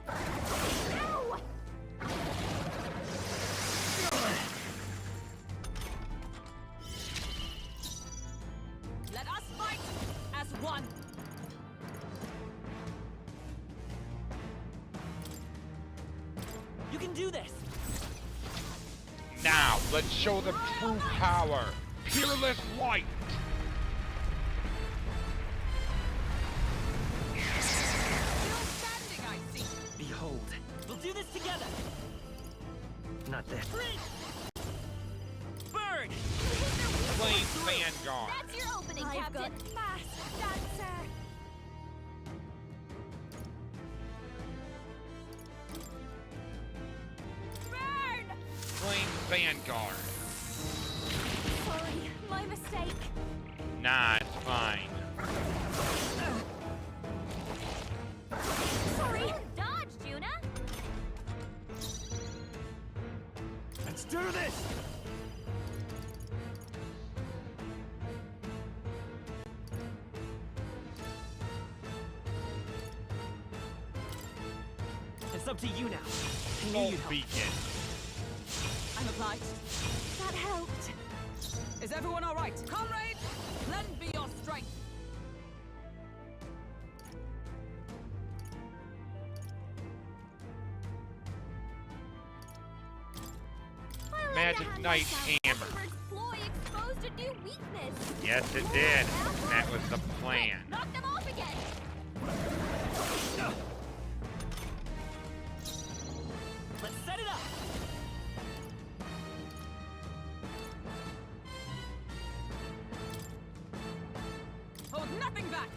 Ow! Let us fight as one! You can do this! Now, let's show them true power. Peerless light. Still standing, I see! Behold. We'll do this together! Not this. Bird! Flame Vanguard. That's your opening, I've Captain. got masked dancer. Burn! Flame Vanguard. Sorry, my mistake. Nah, it's fine. Sorry! Dodge, Juna! Let's do this! It's up to you now. Smoke beacon. I'm obliged. That helped. Is everyone all right? Comrades, lend me your strength. Magic Knight Hammer. Ploy exposed a new weakness. Yes, it did. That was the plan. Knock them off again. Let's set it up. Hold nothing back.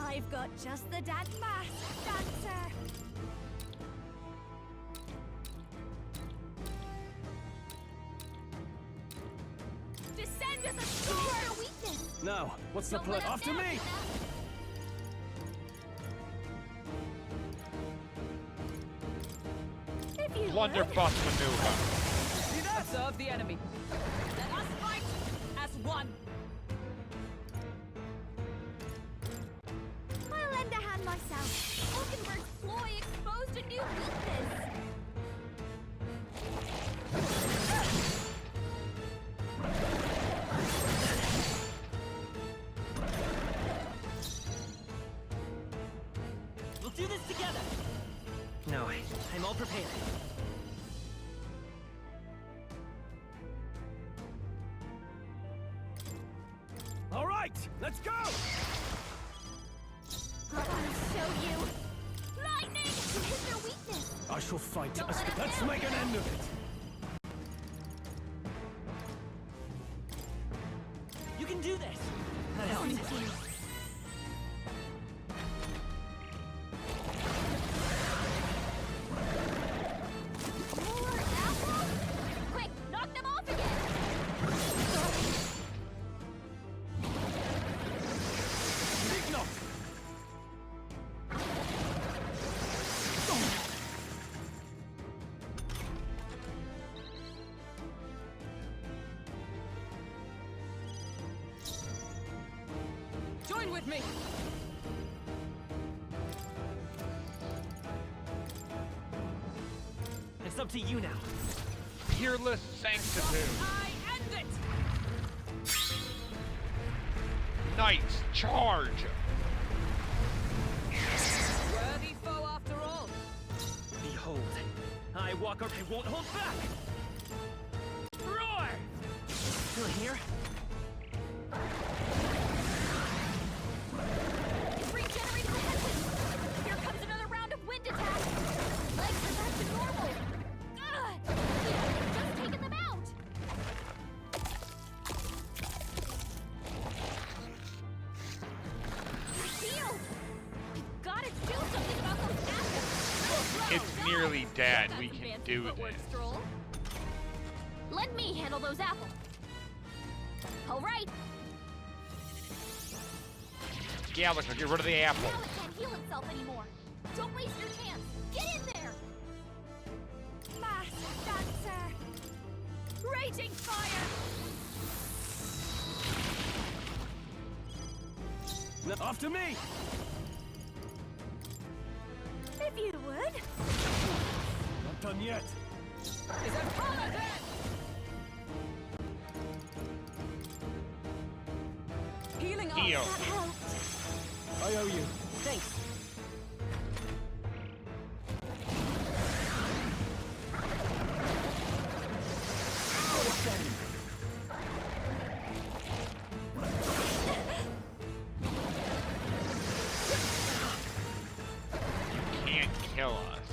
I've got just the mask dancer. Descend with a sword. Weakness. Now, what's the plan? After me! Blunderbuss maneuver. See that? Observe the enemy. Let us fight as one. I'll lend a hand myself. Oakenberg's ploy exposed a new weakness. We'll do this together. No, I'm all prepared. All right, let's go! I'll show you. Lightning! You hit their weakness. I shall fight. Let's make an end of it. You can do this. Thank you. More apples? Quick, knock them off again. Big knock. Join with me. It's up to you now. Peerless Sanctitude. I end it. Knights, charge! Worthy foe after all. Behold, I walk up, I won't hold back. Roar! Still here? It regenerates the headwind. Here comes another round of wind attacks. Legs are back to normal. Ugh! Just taken them out. Heal! We've got to do something about those apples. It's nearly dead. We can do Footwork this. stroll. Let me handle those apples. All right. Gallica, get rid of the apple. Now it can't heal itself anymore. Don't waste your chance. Get in there. Mask dancer. Raging fire. After me! If you would. Not done yet. Is it Paladin? Healing up. Heal. That helped. I owe you. Thanks. You can't kill us.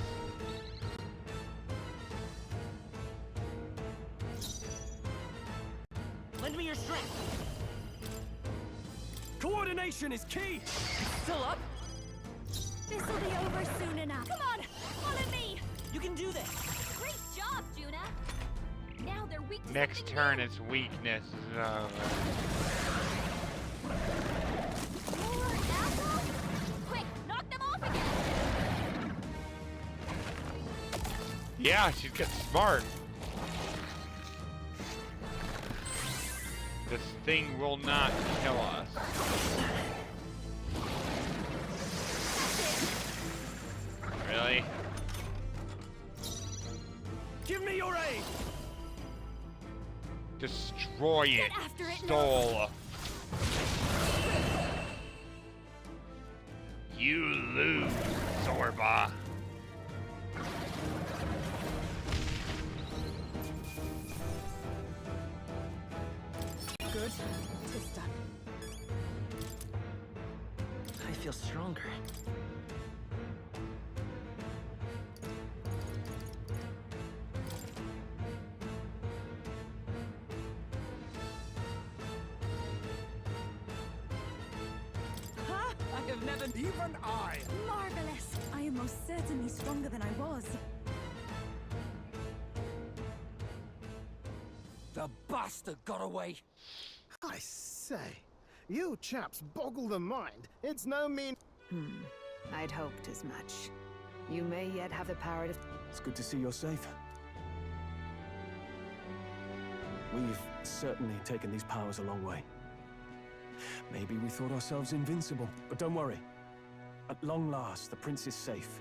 Lend me your strength. Coordination is key! Still up? This'll be over soon enough. Come on, follow me. You can do this. Great job, Juna. Now they're weak to Next something turn, new. its weakness is over. More apples? Quick, knock them off again. Yeah, she's getting smart. This thing will not kill us. Really? Give me your aid! Destroy it. Get after it, Stole. You lose, Zorba. Good. Tis done. I feel stronger. Ha! I have never... Even I! Marvelous! I am most certainly stronger than I was. The bastard got away. I say, you chaps boggle the mind. It's no mean... I'd hoped as much. You may yet have the power to... It's good to see you're safe. We've certainly taken these powers a long way. Maybe we thought ourselves invincible, but don't worry. At long last, the prince is safe.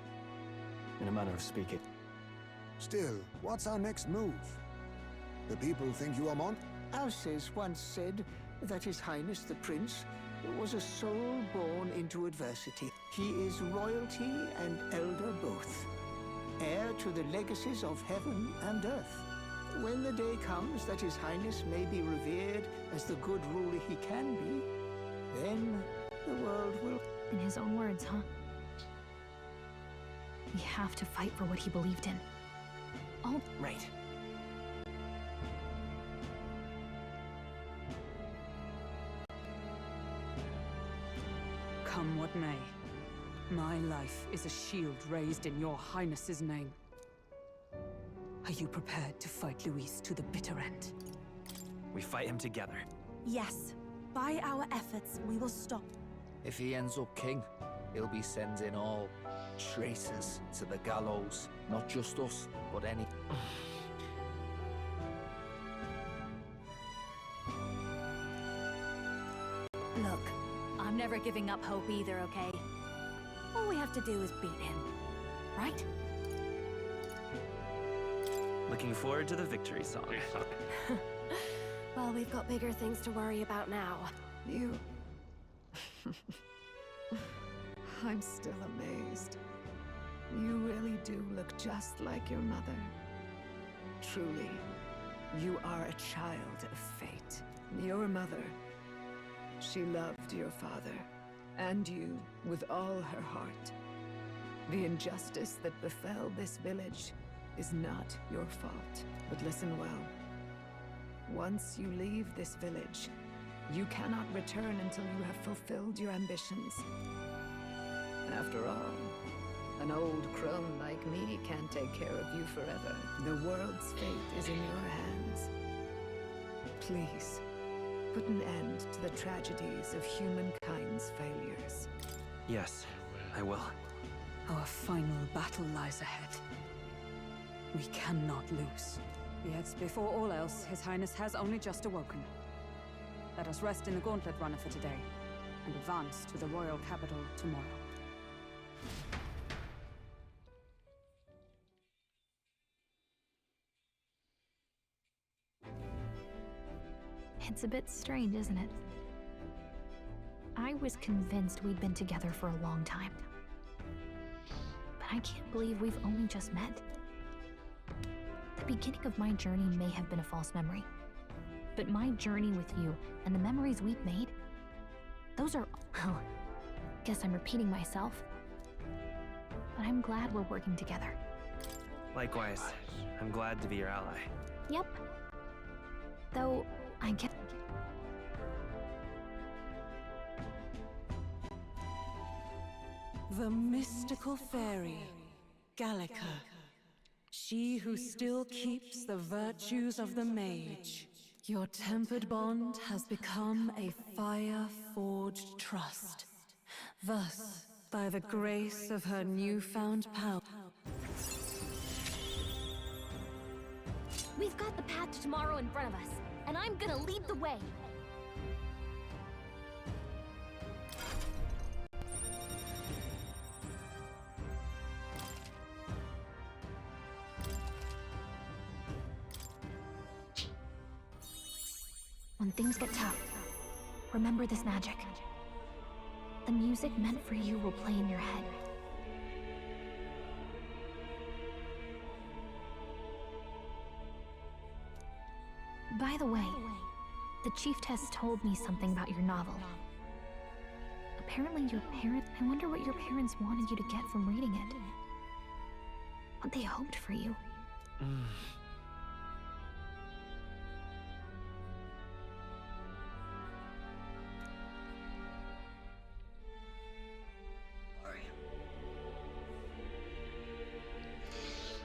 In a manner of speaking. Still, what's our next move? The people think you are Alces once said that His Highness the Prince was a soul born into adversity. He is royalty and elder both, heir to the legacies of heaven and earth. When the day comes that His Highness may be revered as the good ruler he can be, then the world will... In his own words, huh? We have to fight for what he believed in. All Right. Come what may, my life is a shield raised in your highness's name. Are you prepared to fight Luis to the bitter end? We fight him together. Yes. By our efforts, we will stop. If he ends up king, he'll be sending all traitors to the gallows. Not just us, but any... Look, I'm never giving up hope either, okay? All we have to do is beat him, right? Looking forward to the victory song. Well, we've got bigger things to worry about now. You... I'm still amazed. You really do look just like your mother. Truly, you are a child of fate. Your mother, she loved your father, and you with all her heart. The injustice that befell this village is not your fault. But listen well. Once you leave this village, you cannot return until you have fulfilled your ambitions. After all, an old crone like me can't take care of you forever. The world's fate is in your hands. Please, put an end to the tragedies of humankind's failures. Yes, I will. Our final battle lies ahead. We cannot lose. Yet, before all else, His Highness has only just awoken. Let us rest in the Gauntlet Runner for today, and advance to the royal capital tomorrow. It's a bit strange, isn't it? I was convinced we'd been together for a long time. But I can't believe we've only just met. The beginning of my journey may have been a false memory. But my journey with you and the memories we've made, those are, well, guess I'm repeating myself. But I'm glad we're working together. Likewise, I'm glad to be your ally. Yep. Though, I get... The mystical fairy, Gallica. She who still keeps the virtues of the mage. Your tempered bond has become a fire-forged trust. Thus, by the grace of her newfound power... We've got the path to tomorrow in front of us, and I'm gonna lead the way. When things get tough, remember this magic. The music meant for you will play in your head. By the way, the chiefess told me something about your novel. Apparently your parents... I wonder what your parents wanted you to get from reading it. What they hoped for you.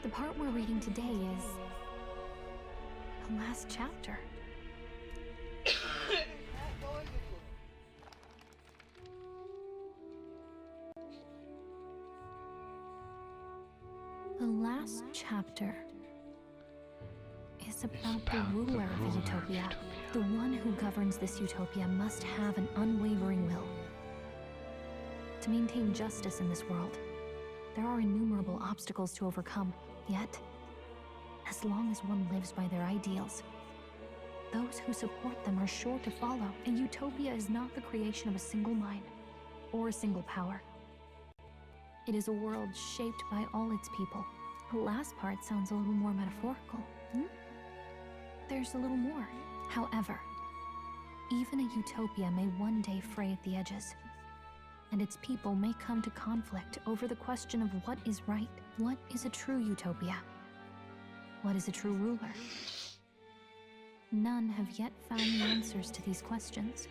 The part we're reading today is the last chapter. The last chapter is about the ruler of Utopia. The one who governs this utopia must have an unwavering will. To maintain justice in this world, there are innumerable obstacles to overcome, yet, as long as one lives by their ideals, those who support them are sure to follow. A utopia is not the creation of a single mind or a single power. It is a world shaped by all its people. The last part sounds a little more metaphorical. There's a little more. However, even a utopia may one day fray at the edges, and its people may come to conflict over the question of what is right. What is a true utopia? What is a true ruler? None have yet found the answers to these questions.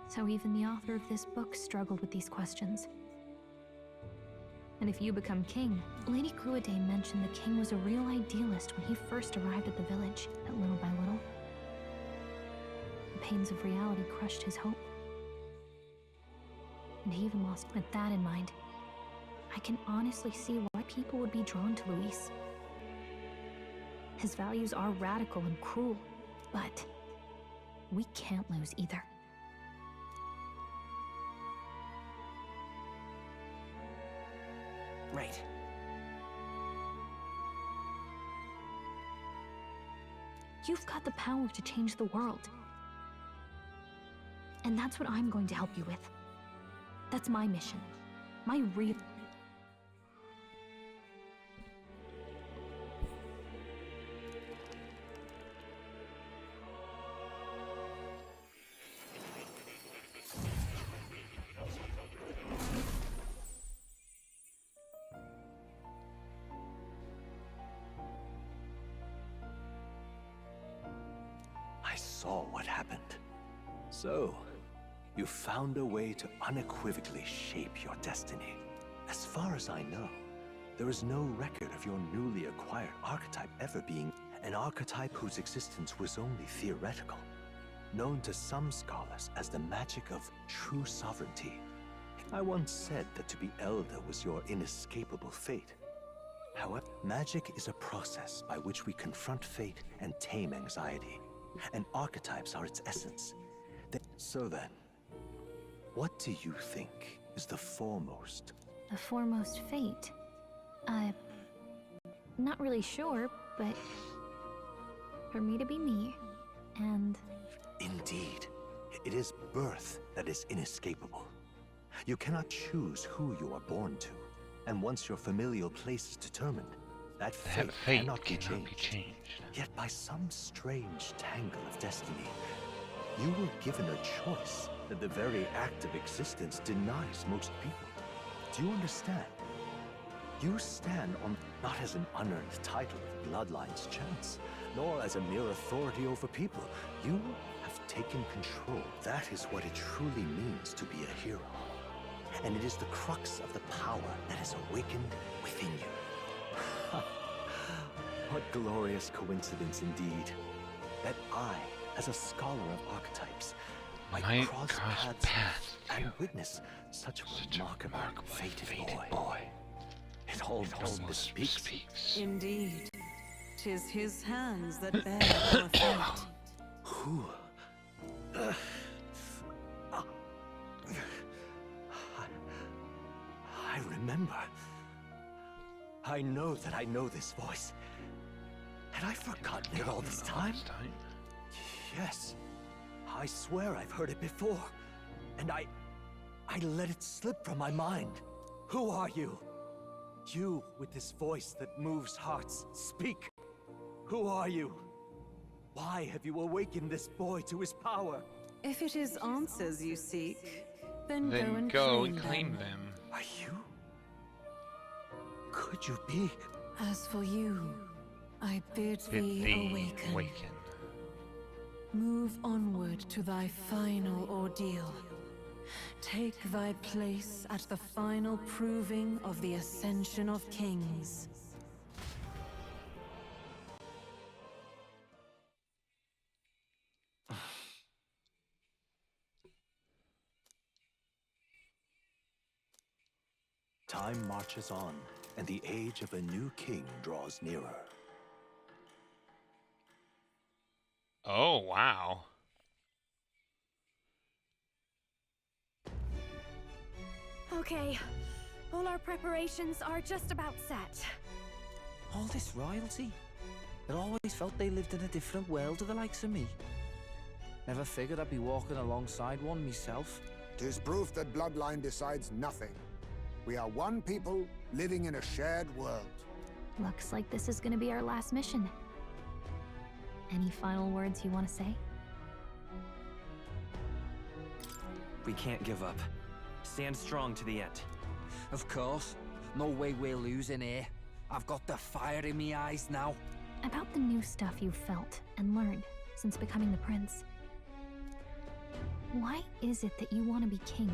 So even the author of this book struggled with these questions. And if you become king, Lady Gruaday mentioned the king was a real idealist when he first arrived at the village, and little by little, the pains of reality crushed his hope. And he even lost. With that in mind, I can honestly see why people would be drawn to Luis. His values are radical and cruel, but we can't lose either. Right. You've got the power to change the world. And that's what I'm going to help you with. That's my mission. My real... I saw what happened. So, you found a way to unequivocally shape your destiny. As far as I know, there is no record of your newly acquired archetype ever being an archetype whose existence was only theoretical, known to some scholars as the magic of true sovereignty. I once said that to be elder was your inescapable fate. However, magic is a process by which we confront fate and tame anxiety, and archetypes are its essence. So then, what do you think is the foremost? The foremost fate? Not really sure, but for me to be me, and... Indeed, it is birth that is inescapable. You cannot choose who you are born to, and once your familial place is determined, that fate cannot be changed. Yet by some strange tangle of destiny, you were given a choice that the very act of existence denies most people. Do you understand? You stand on not as an unearned title of bloodline's chance, nor as a mere authority over people. You have taken control. That is what it truly means to be a hero. And it is the crux of the power that is awakened within you. What glorious coincidence indeed, that I, as a scholar of archetypes, might cross paths and witness such a remarkable, fated boy. It almost bespeaks. Indeed. 'Tis his hands that bear our fate. Who? I know that I know this voice. Had I forgotten it all this time? Yes. I swear I've heard it before. And I let it slip from my mind. Who are you? You with this voice that moves hearts. Speak. Who are you? Why have you awakened this boy to his power? If it is answers you seek, then go and claim them. Are you? Could you be? As for you, I bid thee awaken. Move onward to thy final ordeal. Take thy place at the final proving of the ascension of kings. Time marches on, and the age of a new king draws nearer. Oh, wow. Okay, all our preparations are just about set. All this royalty? It always felt they lived in a different world to the likes of me. Never figured I'd be walking alongside one myself. 'Tis proof that bloodline decides nothing. We are one people living in a shared world. Looks like this is gonna be our last mission. Any final words you want to say? We can't give up. Stand strong to the end. Of course. No way we're losing here. I've got the fire in me eyes now. About the new stuff you've felt and learned since becoming the prince. Why is it that you want to be king?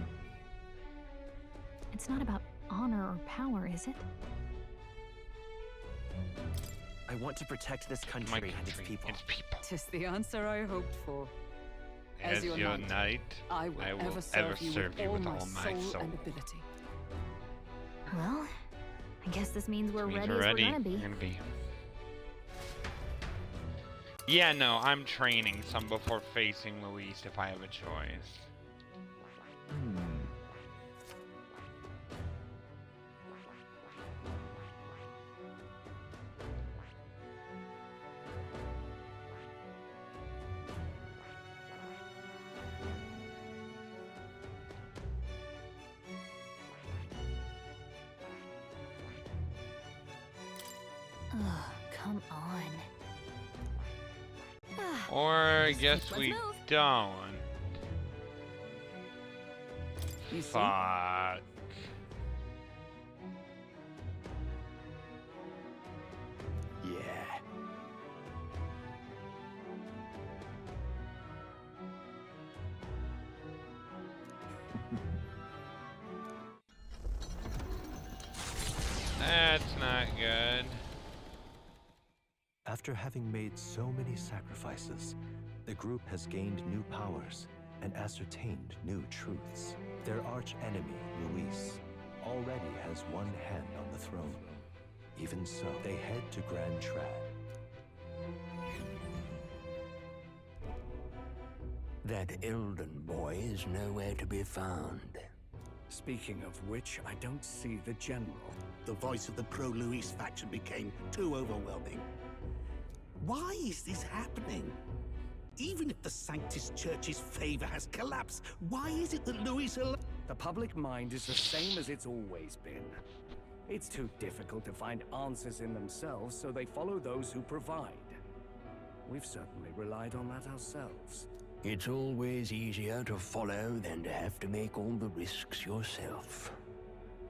It's not about honor or power, is it? I want to protect this country and its people. Tis the answer I hoped for. As your knight, I will ever serve you with all my soul and ability. Well, I guess this means we're ready as we're gonna be. Yeah, no, I'm training some before facing Luis if I have a choice. Come on. Or I guess we don't. Fuck. Yeah. That's not good. After having made so many sacrifices, the group has gained new powers and ascertained new truths. Their arch-enemy, Luis, already has one hand on the throne. Even so, they head to Grand Trad. That Elden boy is nowhere to be found. Speaking of which, I don't see the general. The voice of the pro-Luis faction became too overwhelming. Why is this happening? Even if the Sanctus Church's favor has collapsed, why is it that Luis... The public mind is the same as it's always been. It's too difficult to find answers in themselves, so they follow those who provide. We've certainly relied on that ourselves. It's always easier to follow than to have to make all the risks yourself.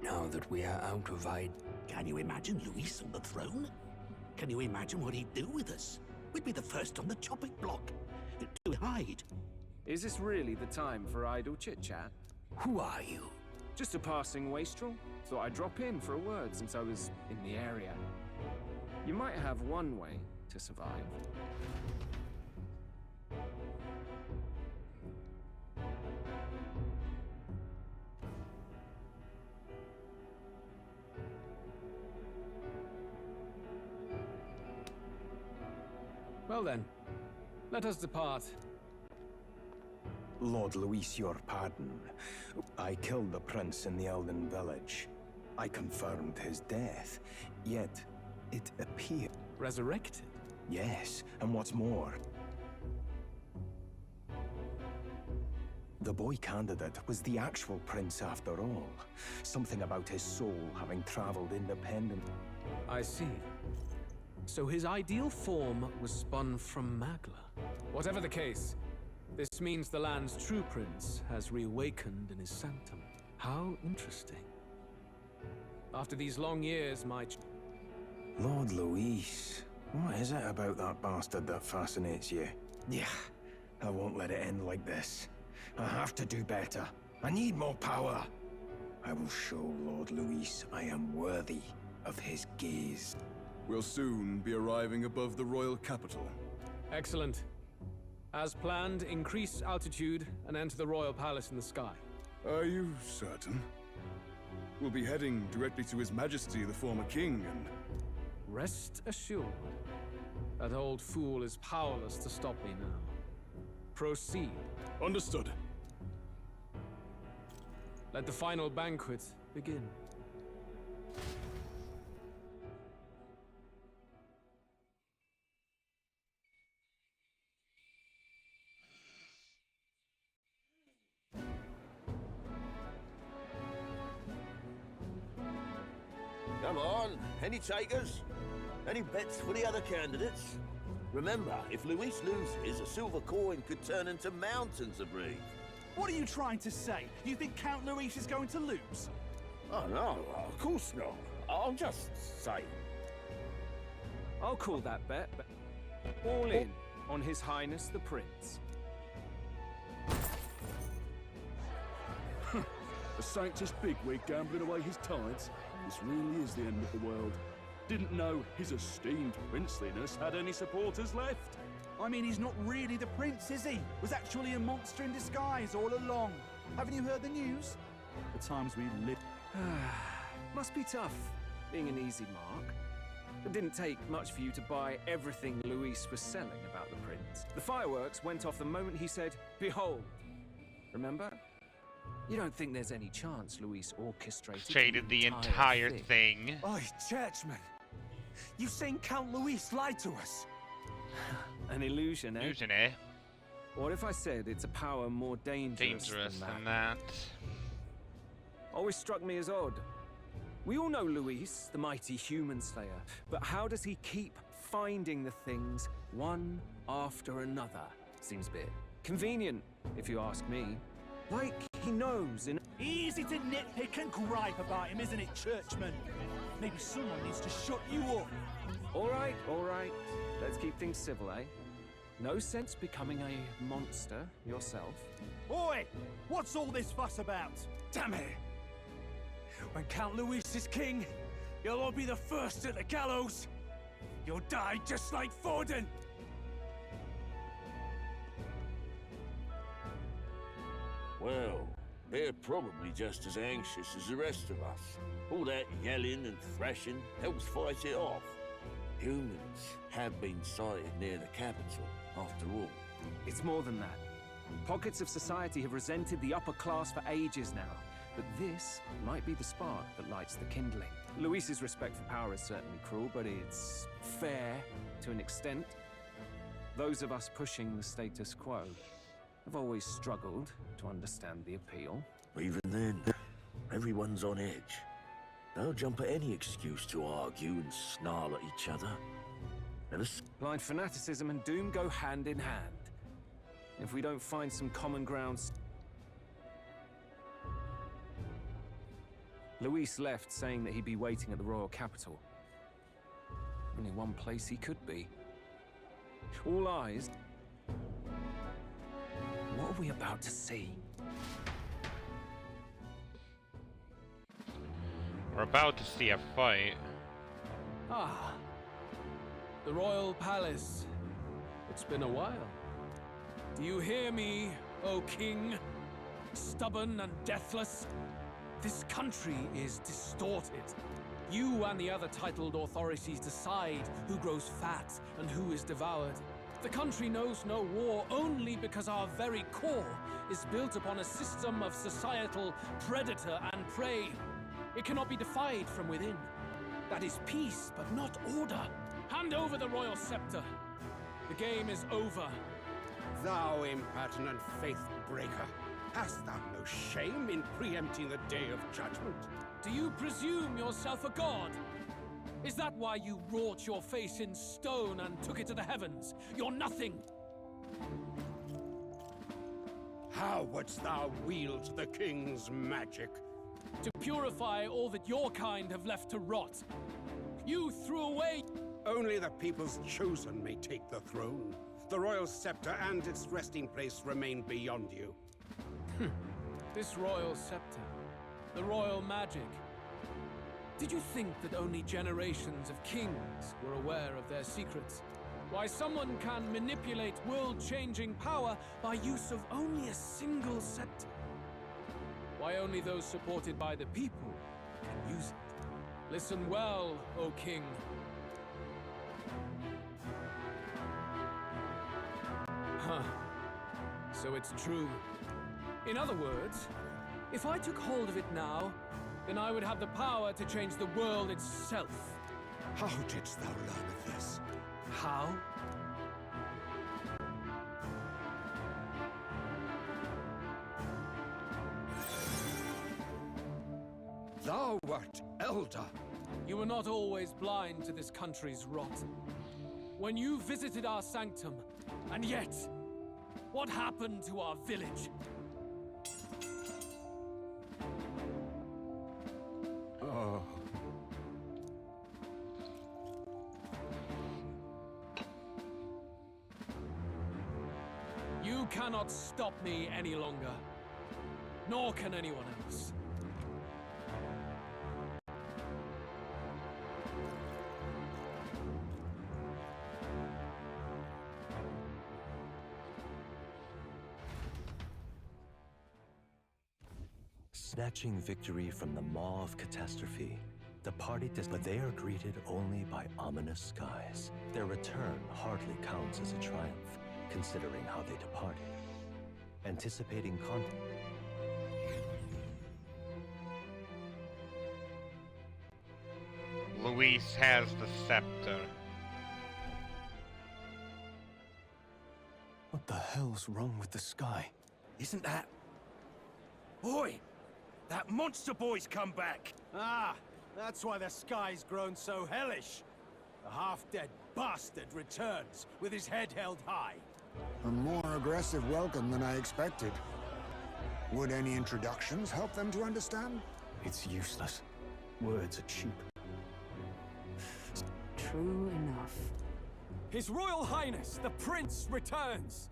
Now that we are out of Can you imagine Luis on the throne? Can you imagine what he'd do with us? We'd be the first on the chopping block. To hide. Is this really the time for idle chit-chat? Who are you? Just a passing wastrel. Thought I'd drop in for a word since I was in the area. You might have one way to survive. Well then, let us depart. Lord Luis, your pardon. I killed the prince in the Elden village. I confirmed his death, yet it appeared... Resurrected? Yes, and what's more... The boy candidate was the actual prince after all. Something about his soul having traveled independent. I see. So his ideal form was spun from Magla. Whatever the case, this means the land's true prince has reawakened in his sanctum. How interesting. After these long years, my... Lord Luis, what is it about that bastard that fascinates you? Yeah, I won't let it end like this. I have to do better. I need more power. I will show Lord Luis I am worthy of his gaze. We'll soon be arriving above the royal capital. Excellent. As planned, increase altitude and enter the royal palace in the sky. Are you certain? We'll be heading directly to His Majesty, the former king, and... Rest assured, that old fool is powerless to stop me now. Proceed. Understood. Let the final banquet begin. Come on, any takers? Any bets for the other candidates? Remember, if Luis loses, a silver coin could turn into mountains of Reeve. What are you trying to say? You think Count Luis is going to lose? Oh, no, of course not. I'm just saying. I'll call that bet. All in on His Highness the Prince. A Sanctus bigwig gambling away his tides? This really is the end of the world. Didn't know his esteemed princeliness had any supporters left. I mean, he's not really the prince, is he? Was actually a monster in disguise all along. Haven't you heard the news? The times we live... Must be tough, being an easy mark. It didn't take much for you to buy everything Luis was selling about the prince. The fireworks went off the moment he said, "Behold." Remember? You don't think there's any chance Luis orchestrated the entire thing? Oi, churchman! You've seen Count Luis lie to us? An illusion, eh? Illusion, eh? What if I said it's a power more dangerous than that? Always struck me as odd. We all know Luis, the mighty human slayer, but how does he keep finding the things one after another? Seems a bit convenient, if you ask me. Like he knows in... Easy to nitpick and gripe about him, isn't it, churchman? Maybe someone needs to shut you up. All right. Let's keep things civil, eh? No sense becoming a monster yourself. Oi! What's all this fuss about? Damn it! When Count Luis is king, you'll all be the first at the gallows. You'll die just like Forden. Well, they're probably just as anxious as the rest of us. All that yelling and thrashing helps fight it off. Humans have been sighted near the capital, after all. It's more than that. Pockets of society have resented the upper class for ages now. But this might be the spark that lights the kindling. Luis's respect for power is certainly cruel, but it's fair to an extent. Those of us pushing the status quo have always struggled to understand the appeal. Even then, everyone's on edge. They'll jump at any excuse to argue and snarl at each other. Blind fanaticism and doom go hand in hand. If we don't find some common ground... Luis left saying that he'd be waiting at the royal capital. Only one place he could be. All eyes... What are we about to see? We're about to see a fight. Ah. The royal palace. It's been a while. Do you hear me, O king? Stubborn and deathless? This country is distorted. You and the other titled authorities decide who grows fat and who is devoured. The country knows no war only because our very core is built upon a system of societal predator and prey. It cannot be defied from within. That is peace, but not order. Hand over the royal scepter. The game is over. Thou impertinent faith-breaker, hast thou no shame in preempting the day of judgment? Do you presume yourself a god? Is that why you wrought your face in stone and took it to the heavens? You're nothing! How wouldst thou wield the king's magic? To purify all that your kind have left to rot. You threw away... Only the people's chosen may take the throne. The royal scepter and its resting place remain beyond you. This royal scepter, the royal magic. Did you think that only generations of kings were aware of their secrets? Why someone can manipulate world-changing power by use of only a single scepter? Why only those supported by the people can use it? Listen well, O king. Huh. So it's true. In other words, if I took hold of it now, then I would have the power to change the world itself. How didst thou learn of this? How? Thou wert elder. You were not always blind to this country's rot. When you visited our sanctum, and yet, what happened to our village? Oh. You cannot stop me any longer. Nor can anyone else. Snatching victory from the maw of catastrophe, the party but they are greeted only by ominous skies. Their return hardly counts as a triumph, considering how they departed. Anticipating Luis has the scepter. What the hell's wrong with the sky? Isn't that... Oi! That monster boy's come back! Ah, that's why the sky's grown so hellish. The half-dead bastard returns with his head held high. A more aggressive welcome than I expected. Would any introductions help them to understand? It's useless. Words are cheap. True enough. His Royal Highness, the Prince, returns!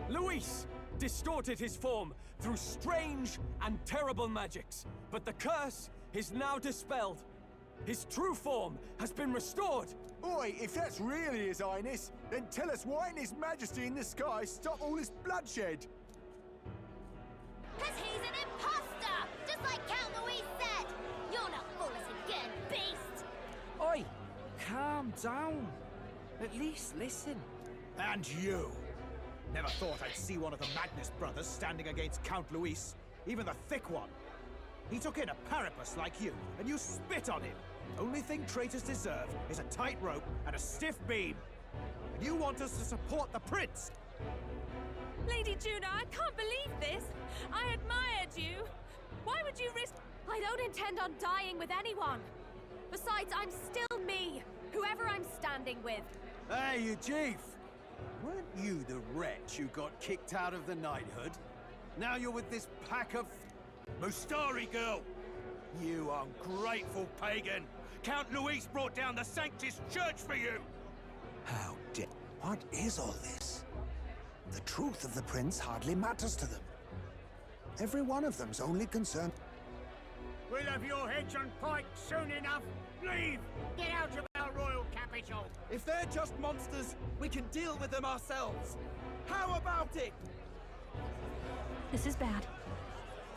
Luis distorted his form through strange and terrible magics, but the curse is now dispelled. His true form has been restored! Oi, if that's really His Highness, then tell us why didn't His Majesty in the sky stop all this bloodshed? 'Cause he's an imposter! Just like Count Louis said! You're not fool us again, beast! Oi! Calm down. At least listen. And you! Never thought I'd see one of the Magnus brothers standing against Count Luis, even the thick one. He took in a Paripus like you, and you spit on him. Only thing traitors deserve is a tight rope and a stiff beam. And you want us to support the prince? Lady Juno, I can't believe this. I admired you. Why would you risk... I don't intend on dying with anyone. Besides, I'm still me, whoever I'm standing with. Hey, you chief! Weren't you the wretch who got kicked out of the knighthood? Now you're with this pack of... Mustari girl! You ungrateful pagan! Count Luis brought down the Sanctus Church for you! How dare... What is all this? The truth of the prince hardly matters to them. Every one of them's only concerned... We'll have your heads on pike soon enough! Leave! Get out of our royal capital! If they're just monsters, we can deal with them ourselves. How about it? This is bad.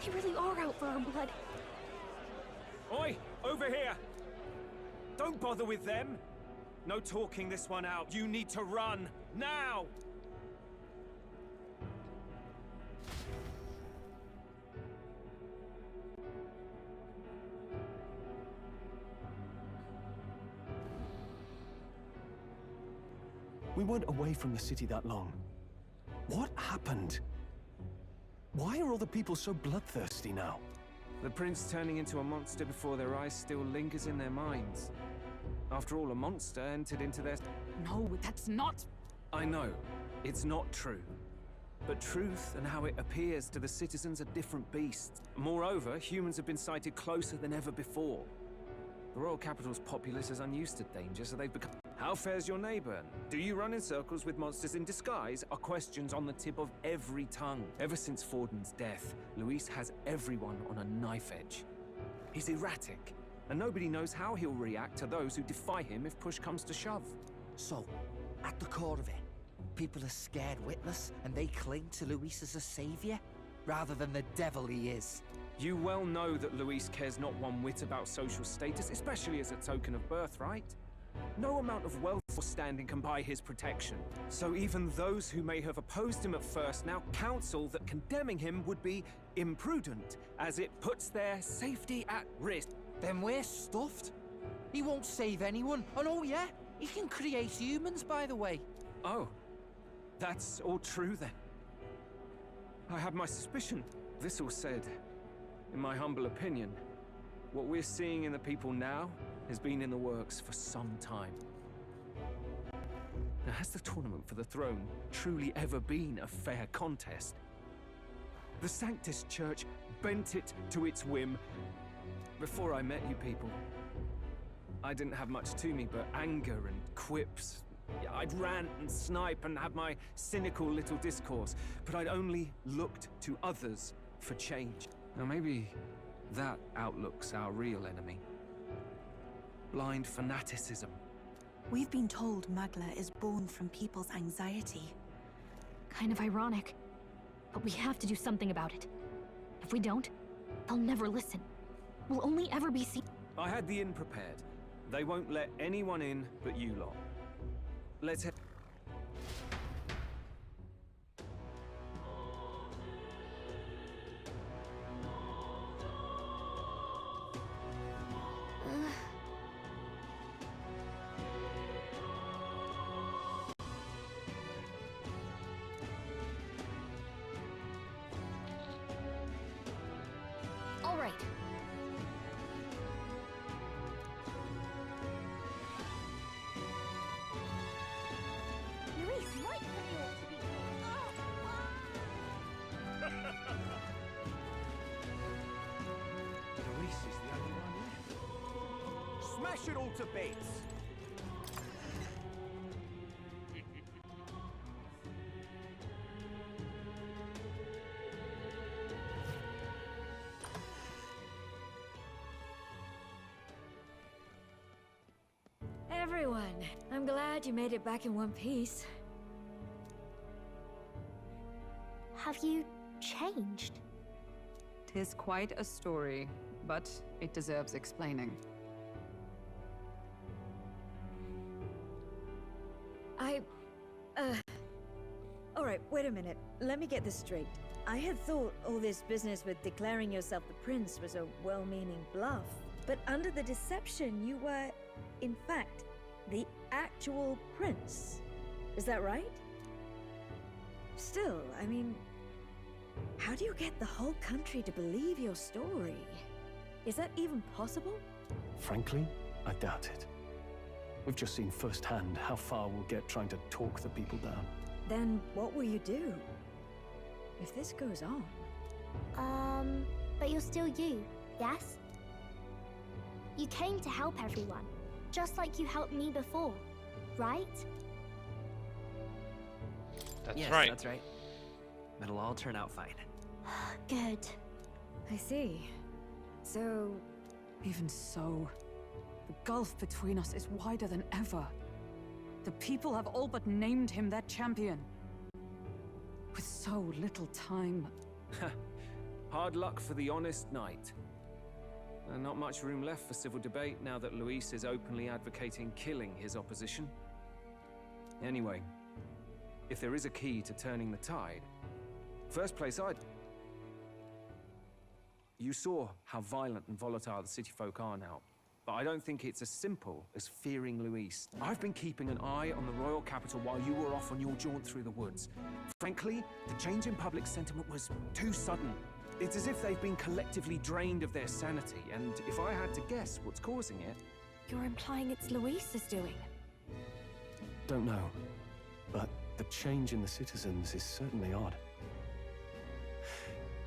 They really are out for our blood. Oi! Over here! Don't bother with them! No talking this one out. You need to run! Now! We weren't away from the city that long. What happened? Why are all the people so bloodthirsty now? The prince turning into a monster before their eyes still lingers in their minds. After all, a monster entered into their... No, that's not... I know. It's not true. But truth and how it appears to the citizens are different beasts. Moreover, humans have been sighted closer than ever before. The royal capital's populace is unused to danger, so they've become... How fares your neighbor? Do you run in circles with monsters in disguise? Are questions on the tip of every tongue. Ever since Forden's death, Luis has everyone on a knife edge. He's erratic, and nobody knows how he'll react to those who defy him if push comes to shove. So, at the core of it, people are scared witless, and they cling to Luis as a savior, rather than the devil he is. You well know that Luis cares not one whit about social status, especially as a token of birthright. No amount of wealth or standing can buy his protection. So even those who may have opposed him at first now counsel that condemning him would be imprudent, as it puts their safety at risk. Then we're stuffed. He won't save anyone. And oh yeah, he can create humans, by the way. Oh, that's all true then. I had my suspicion. This all said, in my humble opinion, what we're seeing in the people now has been in the works for some time. Now, has the tournament for the throne truly ever been a fair contest? The Sanctus Church bent it to its whim. Before I met you people, I didn't have much to me but anger and quips. I'd rant and snipe and have my cynical little discourse, but I'd only looked to others for change. Now maybe that outlook's our real enemy. Blind fanaticism. We've been told Magla is born from people's anxiety. Kind of ironic. But we have to do something about it. If we don't, they'll never listen. We'll only ever be seen. I had the inn prepared. They won't let anyone in but you lot. Let's head. All right. Luis might fail to be... Luis is the only one left. Smash it all to bits! Everyone, I'm glad you made it back in one piece. Have you changed? 'Tis quite a story, but it deserves explaining. Alright, wait a minute. Let me get this straight. I had thought all this business with declaring yourself the prince was a well-meaning bluff, but under the deception you were, in fact, the actual prince. Is that right? Still, I mean, how do you get the whole country to believe your story? Is that even possible? Frankly, I doubt it. We've just seen firsthand how far we'll get trying to talk the people down. Then what will you do? If this goes on... But you're still you, yes? You came to help everyone, just like you helped me before, right? That's right. That's right. It'll all turn out fine. Good. I see. So... Even so, the gulf between us is wider than ever. The people have all but named him their champion. With so little time. Hard luck for the honest knight. And not much room left for civil debate now that Luis is openly advocating killing his opposition. Anyway, if there is a key to turning the tide, first place I'd... You saw how violent and volatile the city folk are now. but I don't think it's as simple as fearing Luis. I've been keeping an eye on the royal capital while you were off on your jaunt through the woods. Frankly, the change in public sentiment was too sudden. It's as if they've been collectively drained of their sanity, and if I had to guess what's causing it... You're implying it's Luis's doing? Don't know, but the change in the citizens is certainly odd.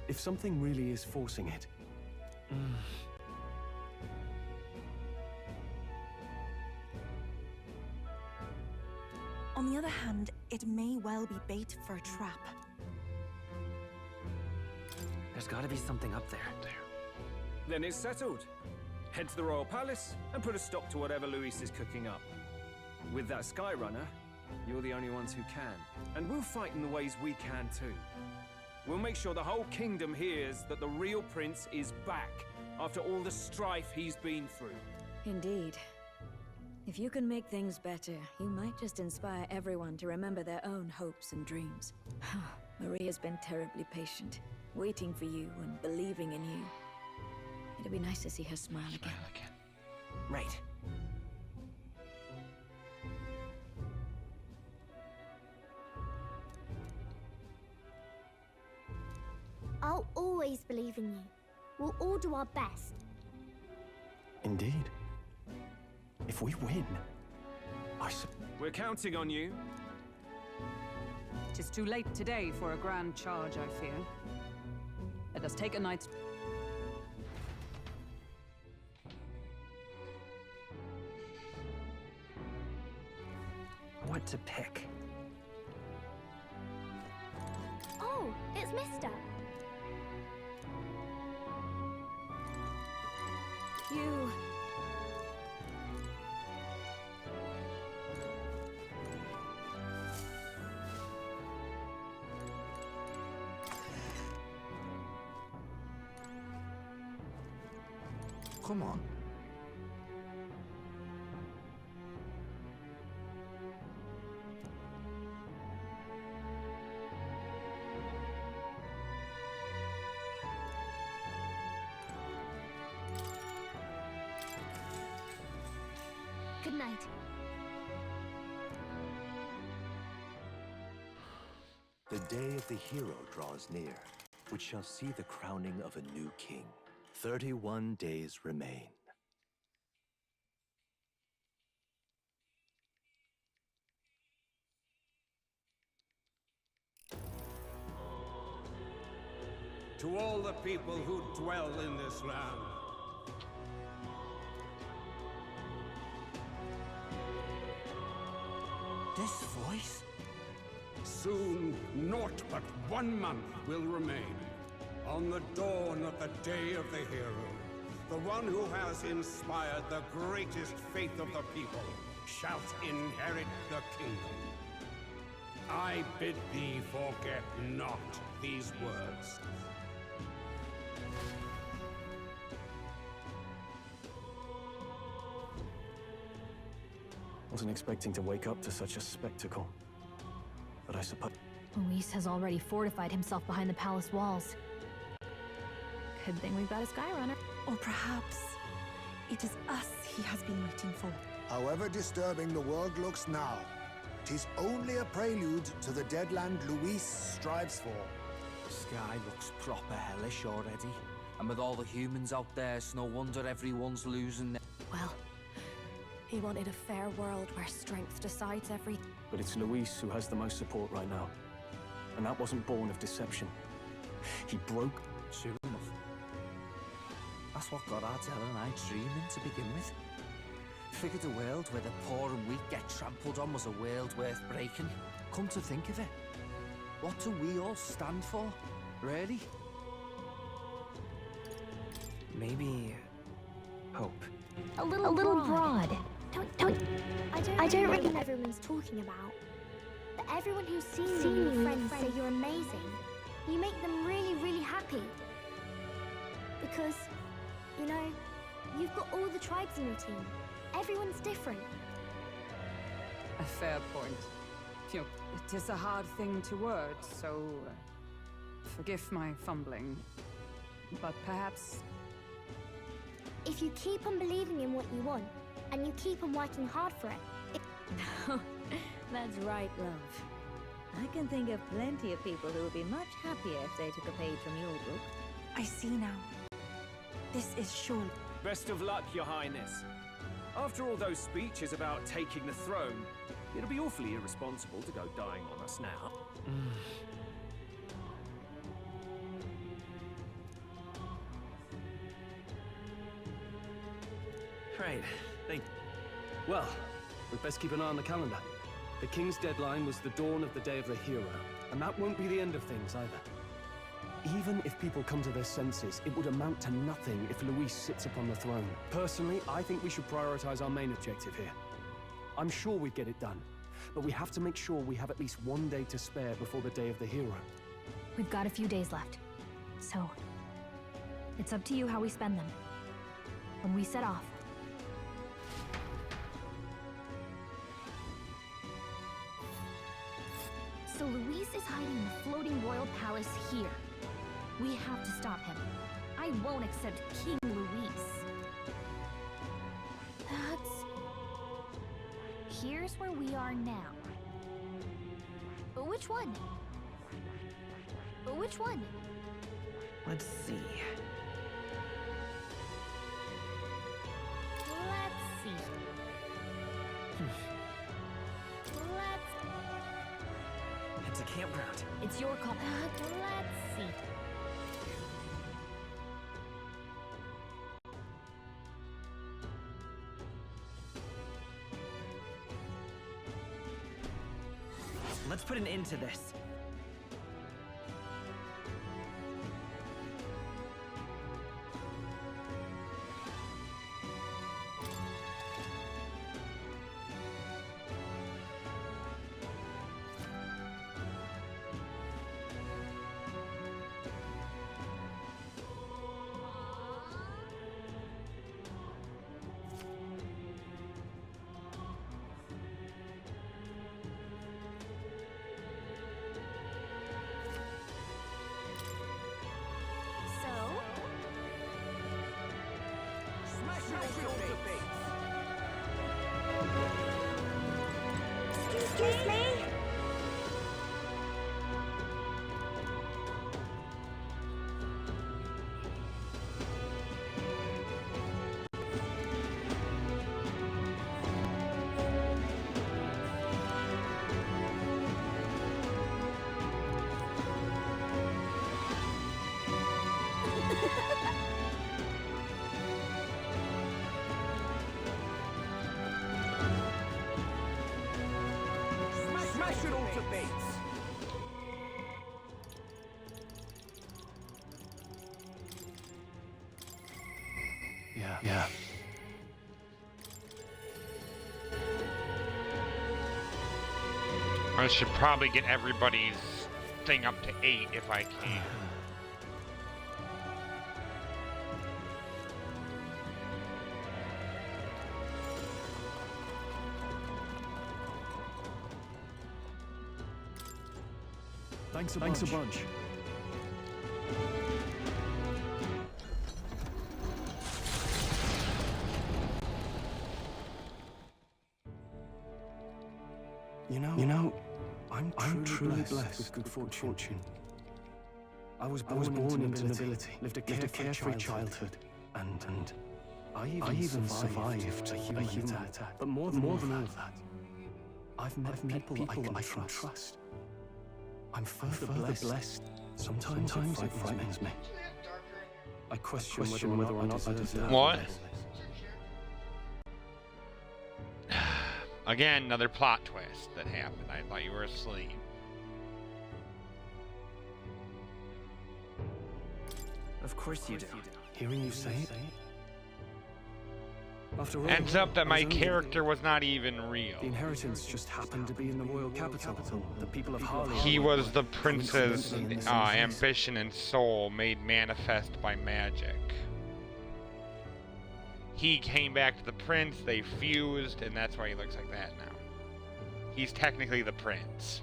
If something really is forcing it... On the other hand, it may well be bait for a trap. There's gotta be something up there. Then it's settled. Head to the royal palace and put a stop to whatever Luis is cooking up. With that Skyrunner, you're the only ones who can. And we'll fight in the ways we can too. We'll make sure the whole kingdom hears that the real prince is back after all the strife he's been through. Indeed. If you can make things better, you might just inspire everyone to remember their own hopes and dreams. Maria's been terribly patient, waiting for you and believing in you. It'd be nice to see her smile again. Right. I'll always believe in you. We'll all do our best. Indeed. If we win, We're counting on you. Tis too late today for a grand charge, I fear. Let us take a night's... What to pick? Oh, it's Mister. You... Come on. Good night. The day of the hero draws near, which shall see the crowning of a new king. 31 days remain. To all the people who dwell in this land, This voice? soon naught but 1 month will remain. On the dawn of the day of the hero, the one who has inspired the greatest faith of the people shall inherit the kingdom. I bid thee forget not these words. Wasn't expecting to wake up to such a spectacle. But I suppose... Luis has already fortified himself behind the palace walls. Good thing we've got a Skyrunner. Or perhaps it is us he has been waiting for. However disturbing the world looks now, 'tis only a prelude to the deadland Luis strives for. The sky looks proper hellish already. And with all the humans out there, it's no wonder everyone's losing their... Well, he wanted a fair world where strength decides everything. But it's Luis who has the most support right now. And that wasn't born of deception. He broke... True enough. That's what got our Dell and I dreaming to begin with. Figured a world where the poor and weak get trampled on was a world worth breaking. Come to think of it, what do we all stand for, really? Maybe... hope. A little broad. I don't really know what everyone's talking about. But everyone who's seen you and your friends say you're amazing. You make them really, really happy. Because, you know, you've got all the tribes in your team. Everyone's different. A fair point. It is a hard thing to word, so... forgive my fumbling. But perhaps... If you keep on believing in what you want, and you keep on working hard for it... That's right, love. I can think of plenty of people who would be much happier if they took a page from your book. I see now. This is surely... Best of luck, Your Highness. After all those speeches about taking the throne, it'll be awfully irresponsible to go dying on us now. Right. Well, we'd best keep an eye on the calendar. The King's deadline was the dawn of the Day of the Hero, and that won't be the end of things either. Even if people come to their senses, it would amount to nothing if Luis sits upon the throne. Personally, I think we should prioritize our main objective here. I'm sure we'd get it done, but we have to make sure we have at least one day to spare before the Day of the Hero. We've got a few days left, so it's up to you how we spend them. When we set off, so Luis is hiding in the floating royal palace here. We have to stop him. I won't accept King Luis. Here's where we are now. But which one? Which one? Let's see. Let's see. It's a campground. It's your call. Let's see. Let's put an end to this. Excuse me? Smash it all to bits! Yeah. I should probably get everybody's thing up to 8 if I can. Thanks a bunch. You know, I'm truly blessed with good fortune. I was born into nobility, lived a carefree childhood, and I even survived a human attack. But more than all of that, I've met people I can trust. I'm further blessed. Sometimes it frightens me. I question whether or not I deserve What? this. Again, another plot twist that happened. I thought you were asleep. Of course you do. Hearing you say it? After all, Ends up that I was my only- character was not even real. The inheritance just happened to be in the royal capital. The people of Harley. He was the prince's coincidentally in the same place. ambition and soul made manifest by magic. He came back to the prince, they fused, and that's why he looks like that now. He's technically the prince.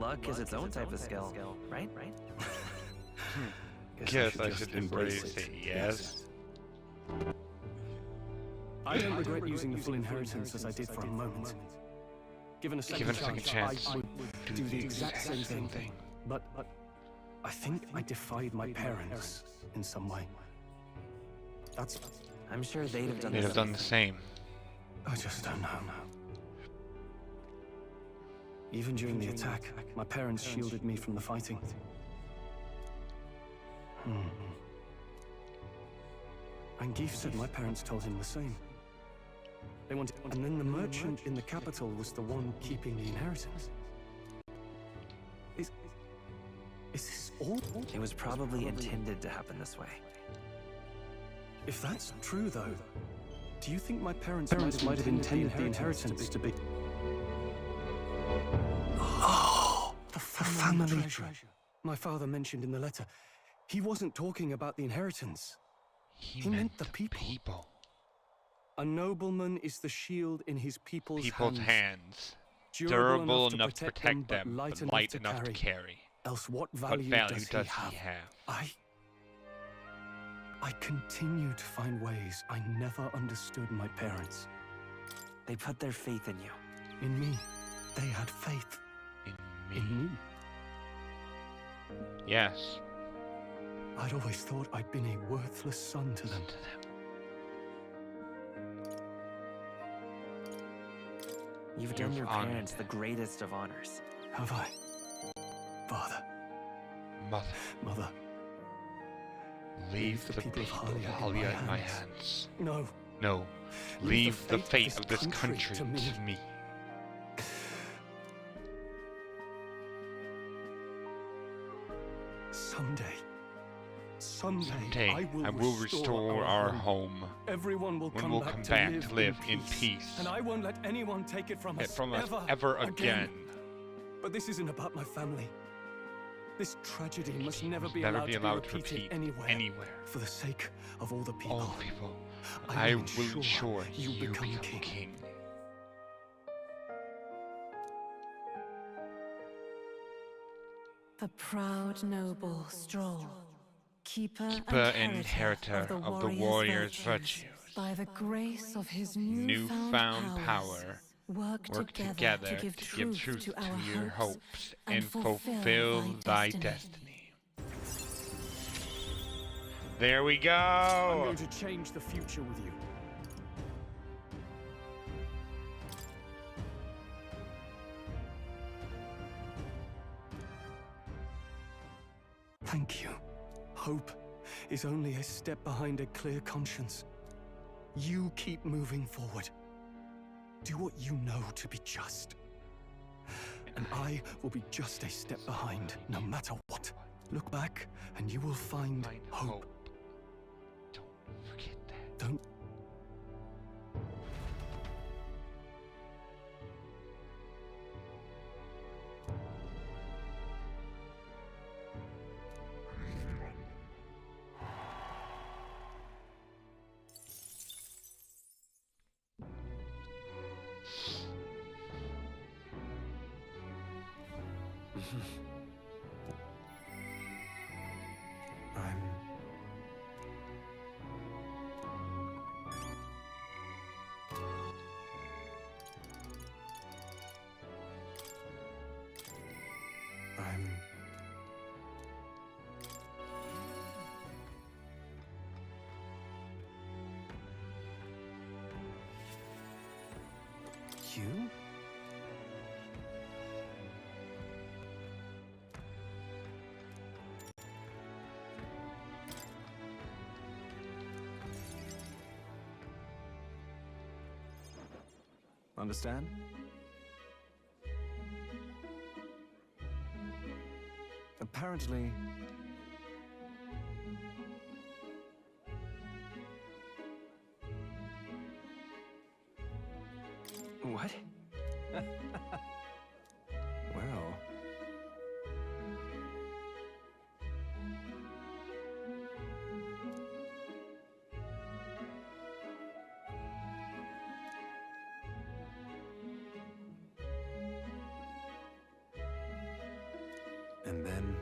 Luck is its own type of skill, right? Guess I should embrace it, yes. I don't regret using the full inheritance as I did for a moment. Given a second chance, I would do the exact same thing. But I think I defied my parents in some way. That's... I'm sure they'd have done the same. I just don't know. Even during the attack, my parents shielded me from the fighting. And Geef said my parents told him the same. They wanted, and then the merchant in the capital was the one keeping the inheritance. Is this all? It was probably intended to happen this way. If that's true, though, do you think my parents might have intended the inheritance to be... Oh, the family treasure. My father mentioned in the letter. He wasn't talking about the inheritance. He meant the people. A nobleman is the shield in his people's hands. Durable enough to protect them, but light enough to carry. Else what value does he have? I continue to find ways I never understood my parents. They put their faith in you. In me. They had faith. In me. Yes. I'd always thought I'd been a worthless son to them. You've done your parents the greatest of honors. Have I? Father. Mother. Leave the people of Halia in my hands. No. No. Leave the fate of this country to me. Someday I will restore our home. Everyone will come back to live in peace. And I won't let anyone take it from us ever again. But this isn't about my family. This tragedy must never be allowed to repeat anywhere. For the sake of all the people. I will ensure you become king. The proud noble Stroll, keeper and inheritor of the warrior's virtues, by the grace of his newfound power, work together to give truth to your hopes and fulfill thy destiny. There we go! I'm going to change the future with you. Thank you. Hope is only a step behind a clear conscience. You keep moving forward. Do what you know to be just. And I will be just a step behind, no matter what. Look back, and you will find hope. Don't forget that. Don't. You? Understand? Apparently... What? Well... And then...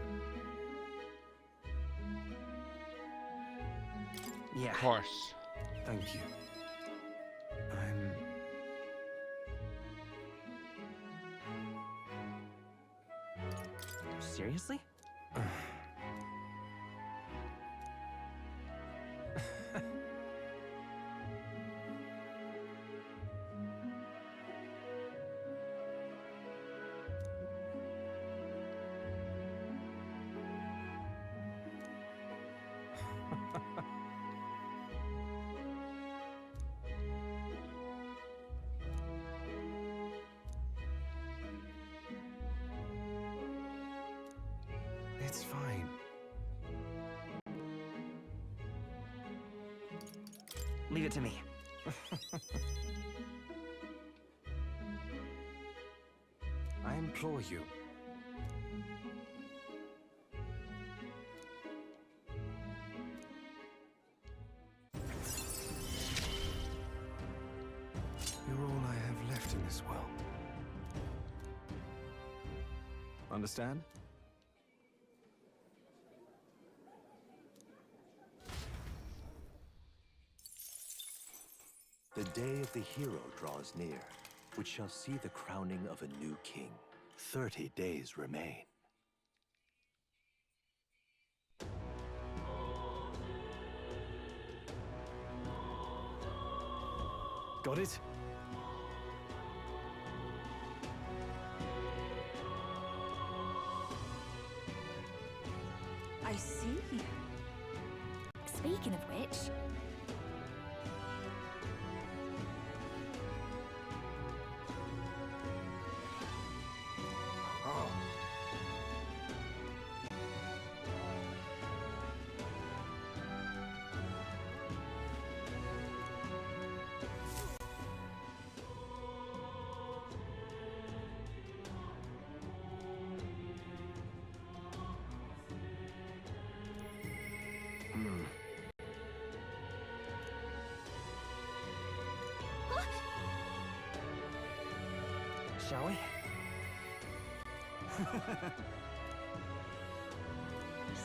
Yeah. Of course. Thank you. Seriously? It's fine. Leave it to me. I implore you. You're all I have left in this world. Understand? The day of the hero draws near, which shall see the crowning of a new king. 30 days remain. Got it? I see. Speaking of which... Shall we?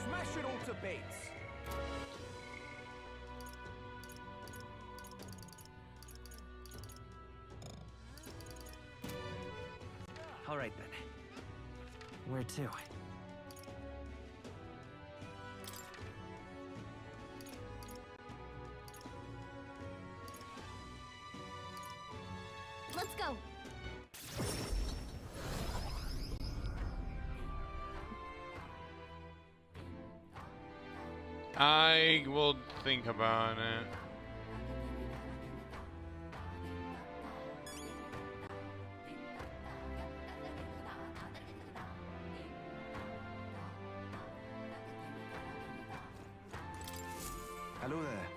Smash it all to bits! All right then. Where to? Let's go. I will think about it. Hello there.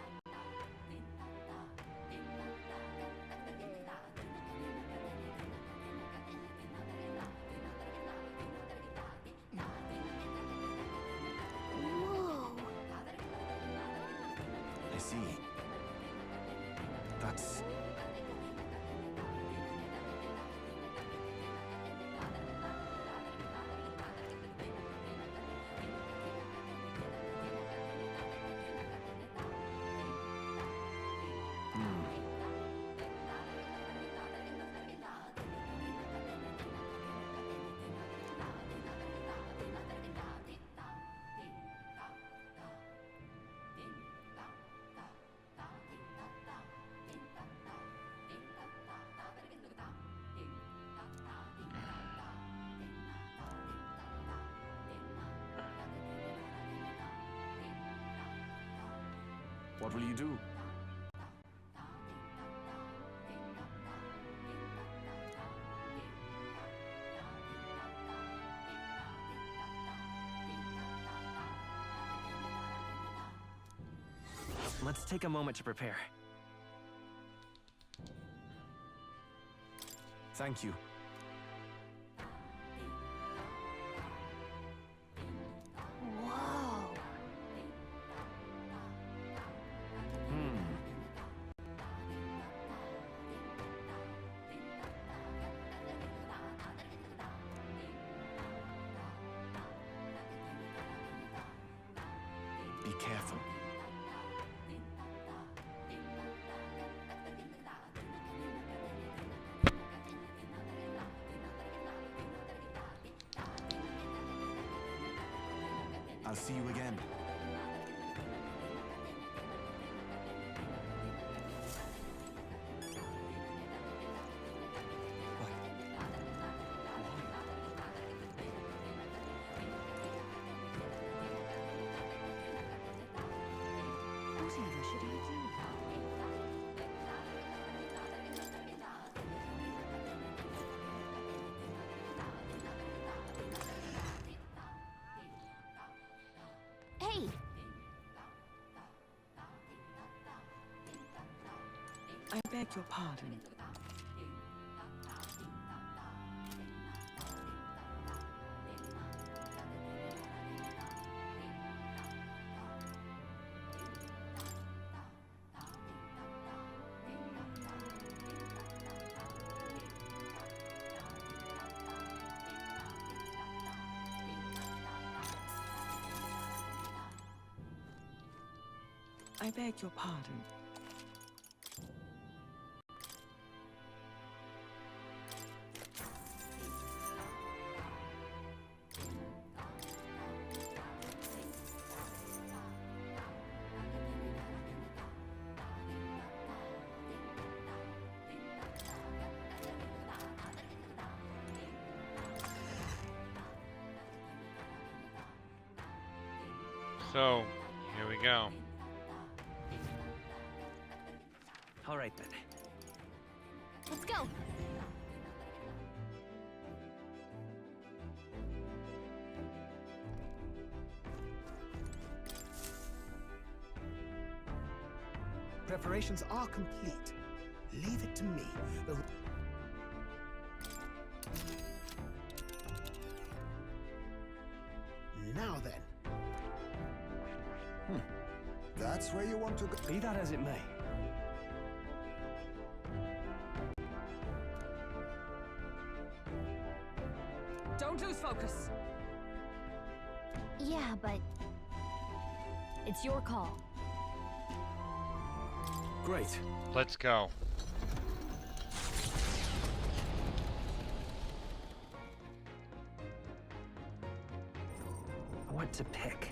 I see. That's... What will you do? Let's take a moment to prepare. Thank you. Whoa. I'll see you again. Whatever should I do? Hey! I beg your pardon. I beg your pardon. So, here we go. All right then. Let's go. Preparations are complete. Leave it to me. Now then. That's where you want to go. Be that as it may. Don't lose focus. Yeah, but it's your call. Great. Let's go. What to pick?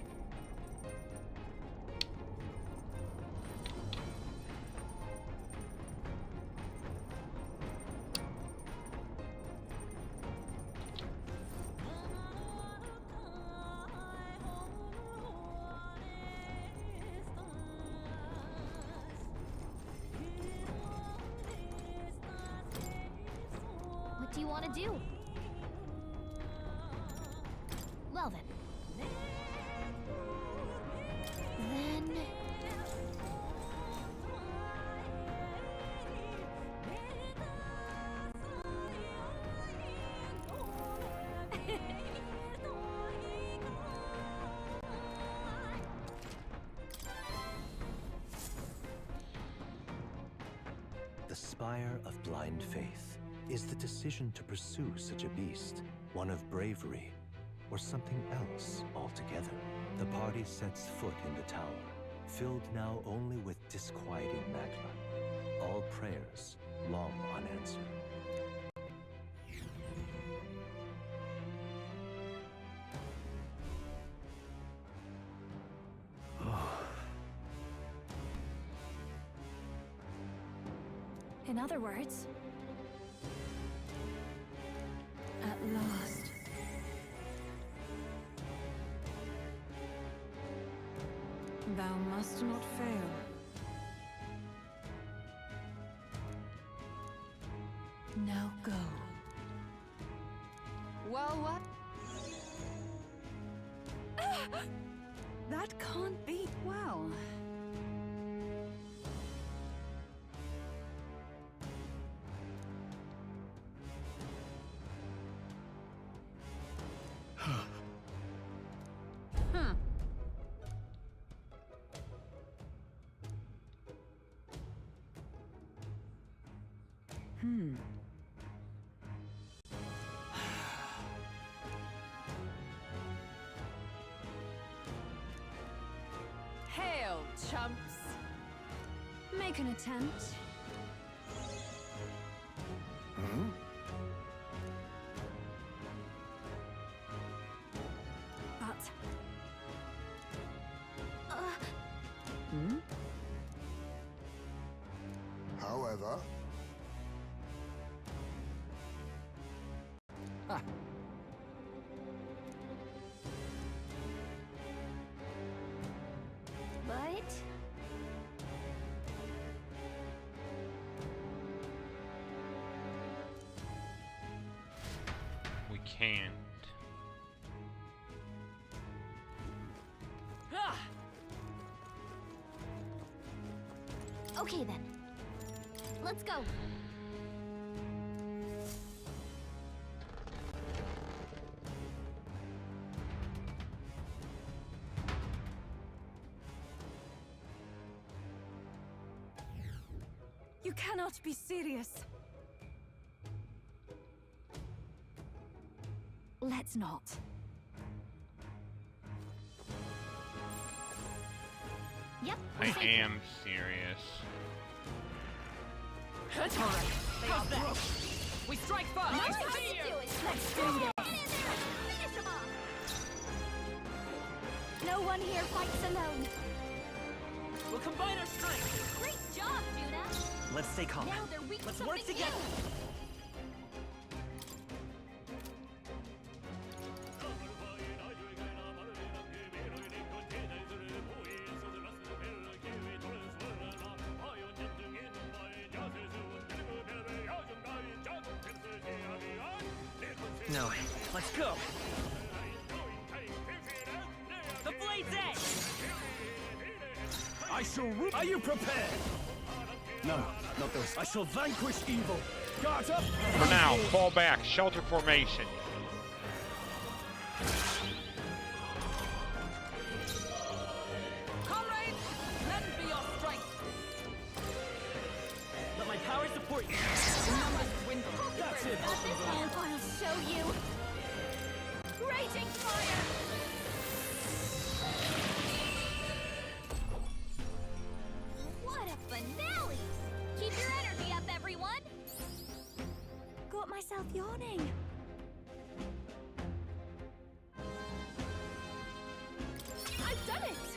What do you want to do? Well then. The Spire of Blind Faith is the decision to pursue such a beast, one of bravery, or something else altogether. The party sets foot in the tower, filled now only with disquieting magma, all prayers long unanswered. In other words, At last. Thou must not fail. Now go. Well, what? That can't be. Well. hail, chumps. Make an attempt. But however. Ha! But We can't. okay then. Let's go. You cannot be serious. Let's not. Yep. I am serious. Alright, how's that? We strike first! Nice to see you! Let's do this! Finish him off! No one here fights alone. We'll combine our strength. Great job, Judah! Let's stay calm. Now they're weak to Let's something work together. new. No, let's go. The blade's edge! I shall rule. Are you prepared? No, not this. I shall vanquish evil. Guard up! For now, fall back. Shelter formation. Comrades, lend me your strength. Let my power support you. That's it. And I'll show you. Raging fire! What a finale! Keep your energy up, everyone! Got myself yawning. I've done it!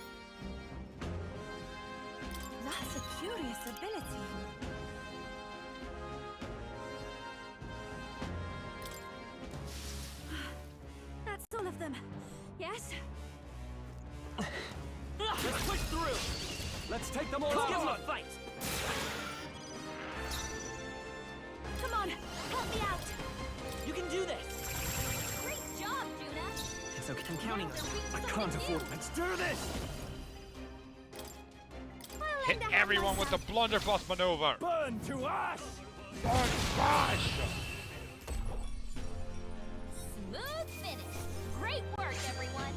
That's a curious ability. That's all of them. Yes? Let's push through. Let's take them all out. Give them a fight. Come on, help me out! You can do this. Great job, Judah! It's okay. I'm counting on you. I can't afford. Let's do this. Hit everyone with the blunderbuss maneuver. Burn to ash. Burn to ash. Smooth finish. Great work, everyone.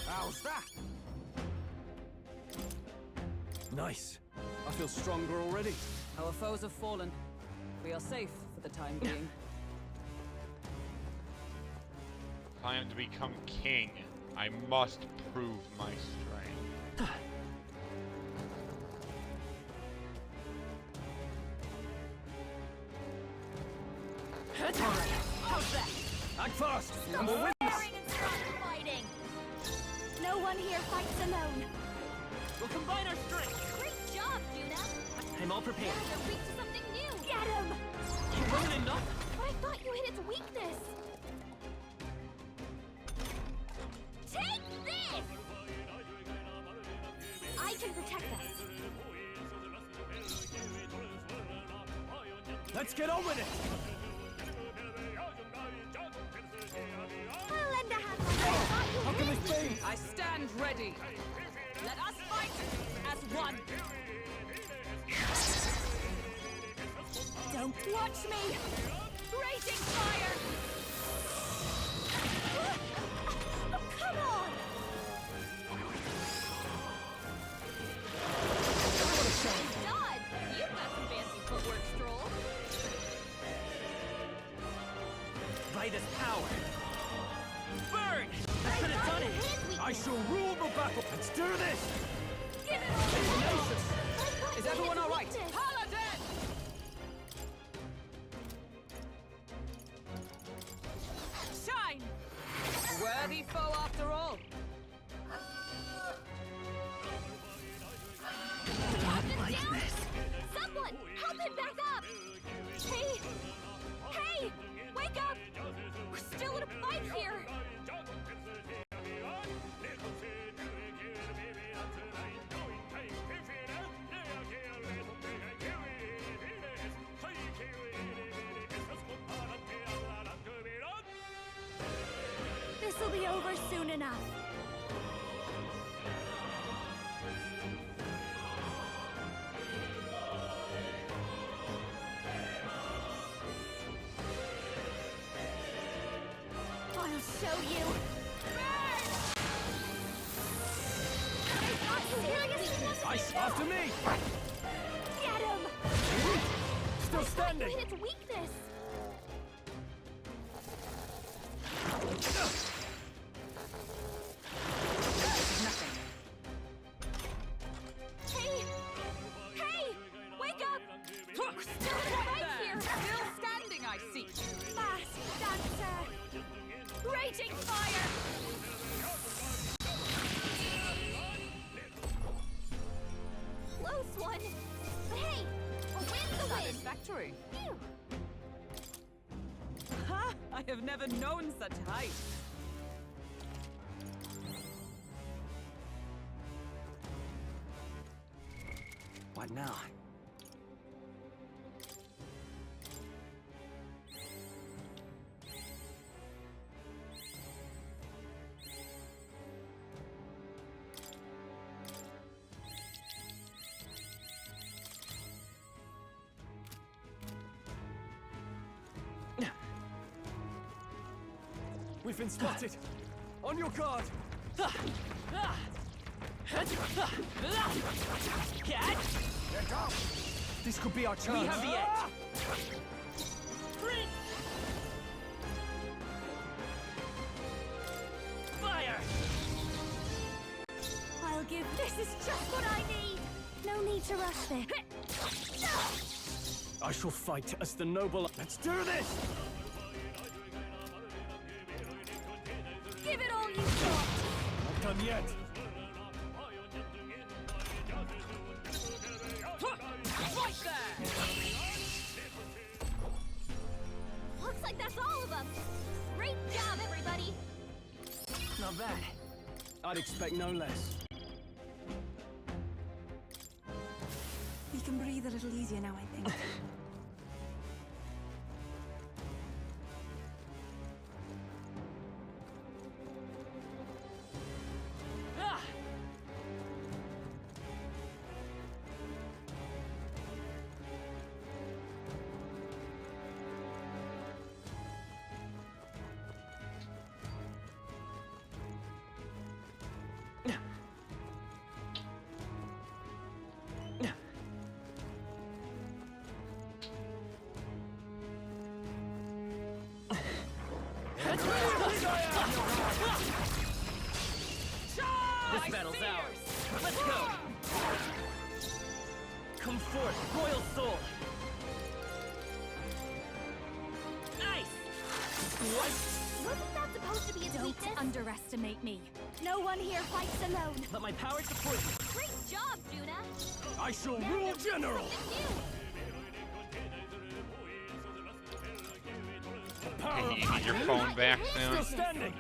How's that? Nice. I feel stronger already. Our foes have fallen. We are safe for the time being. If I am to become king, I must prove my strength. How's that? Act fast. And we'll win this. Firing and strong fighting. No one here fights alone. We'll combine our strength. Great job, Judah! I'm all prepared. Now they're weak to something new. Get him! You wasn't enough. But I thought you hit its weakness. Take this! I can protect us. Let's get on with it. I'll lend a hand. How can this be? I stand ready. Let us fight as one. Don't watch me! Raging fire! Oh, come on! Dodge! You've got some fancy footwork, Stroll. By this power. Burn! I could have done it. I shall rule the battle. Let's do this. Give it all! Is everyone all right? Paladin! Shine! Worthy foe after all. Not like this. soon enough. I'll show you. Ice after me! Get him! Still standing! You hit its weakness! Hey! Hey! Wake up! We're still right here! Still standing, I see. Fast dancer! Raging fire! Close one! But hey! A win's a win! Satisfactory. Phew. Ha! I have never known such height. What now? We've been spotted! On your guard! Get up! This could be our chance. We have the edge! Fire! I'll give this is just what I need! No need to rush this. I shall fight as the noble. Let's do this! Give it all you got! Not done yet! Right there! Looks like that's all of them! Great job, everybody! Not bad. I'd expect no less. We can breathe a little easier now, I think. This battle's ours. Let's go. Come forth, royal soul. Nice! What? Wasn't that supposed to be its weakness? Don't underestimate me. No one here fights alone. Let my power support you. Great job, Juna. I shall rule general. Can you get your phone back soon? Still standing.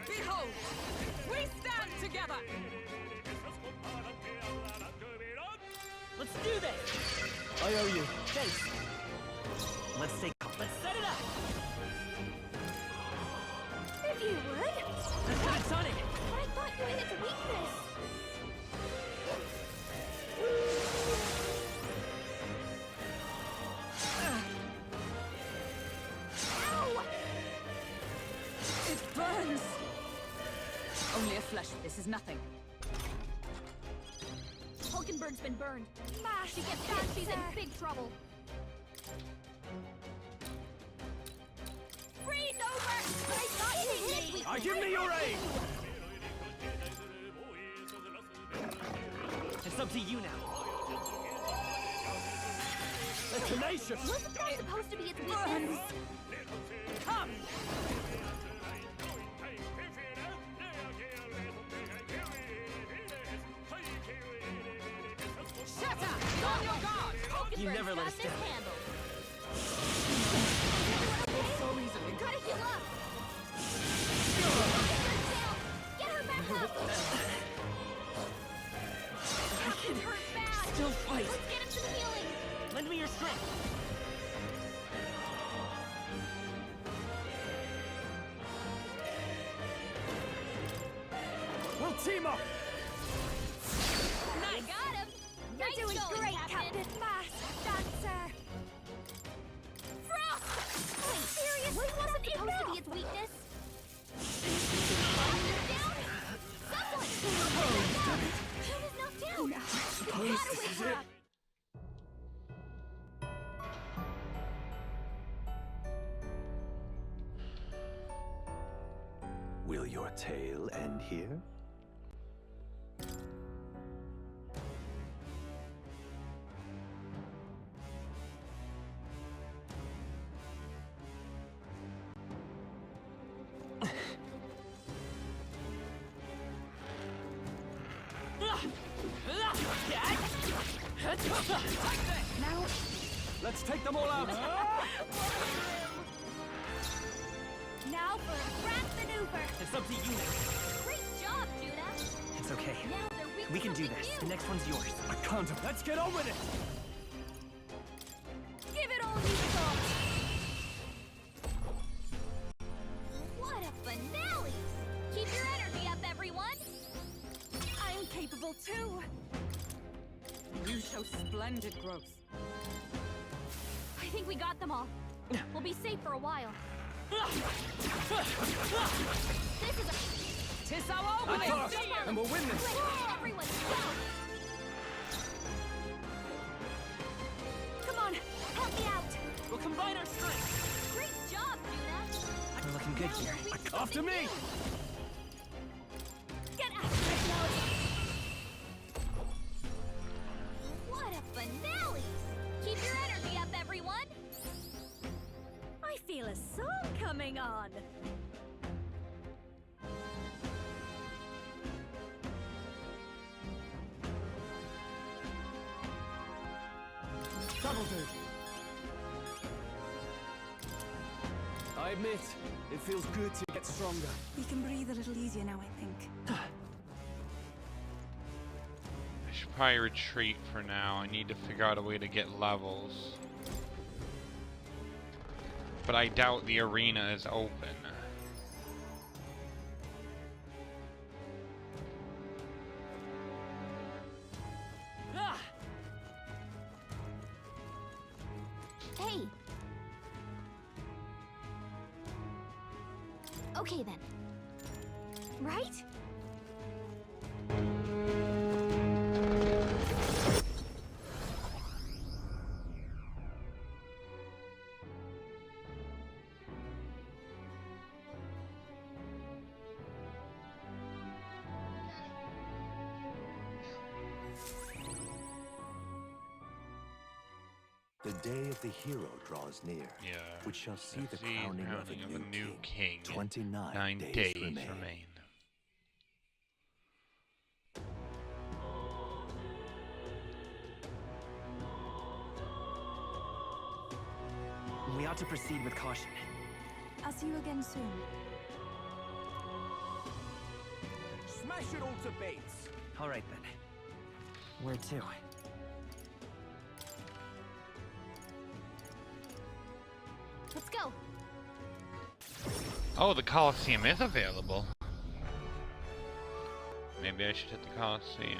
Behold! We stand together! Let's do this. I owe you. Thanks. Let's stay calm. Let's set it up. If you would. That's on it. But I thought you hit its weakness. Ow! It burns! Only a flesh. This is nothing. Hulkenberg's been burned. She gets back, she's in big trouble. Freeze over! I give me your aid! It's up to you now. The tenacious! Wasn't that supposed to be its weakness? Come! Shatter! On your guard! You never let us down. So easily. Gotta heal up! Get her back up! That can hurt bad! Still fight. Let's get him team up! Nice. Got him. Nice You're doing going, great, Captain. Fast dancer. Frost! Wait, seriously? Wasn't supposed to be its weakness? Down? Someone! Who was knocked down? Suppose this is it. Will your tale end here? Now, let's take them all out. Now for a grand maneuver. It's up to you now. Great job, Judah. It's okay. Now they're weak We can to do something this. new. The next one's yours. I can't. Let's get on with it. Give it all you've got. What a finale! Keep your energy up, everyone. I'm capable too. You show splendid growth. I think we got them all. We'll be safe for a while. This is a... Tis our opening! And we'll win this! Everyone, go! Come on, help me out. We'll combine our strength! Great job, Judah! We're looking good here. After me! Get after it, Node! What a finale! Keep your energy up, everyone! I feel a song coming on! Double do! I admit, it feels good to get stronger. We can breathe a little easier now, I think. I should probably retreat for now. I need to figure out a way to get levels. But I doubt the arena is open. Hey! Okay then. Right? The day of the hero draws near, which shall see the crowning of a new king. 29 days remain. We ought to proceed with caution. I'll see you again soon. Smash it all to bits! All right then. Where to? Let's go! Oh, the Colosseum is available. Maybe I should hit the Colosseum.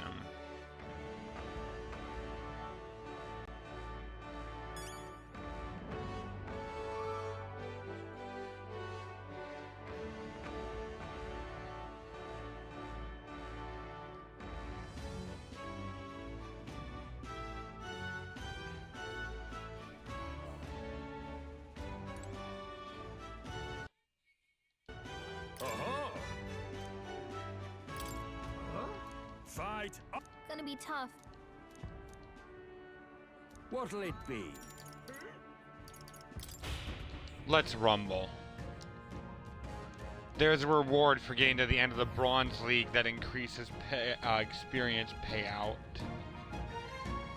Fight up! Gonna be tough. What'll it be? Let's rumble. There's a reward for getting to the end of the Bronze League that increases experience payout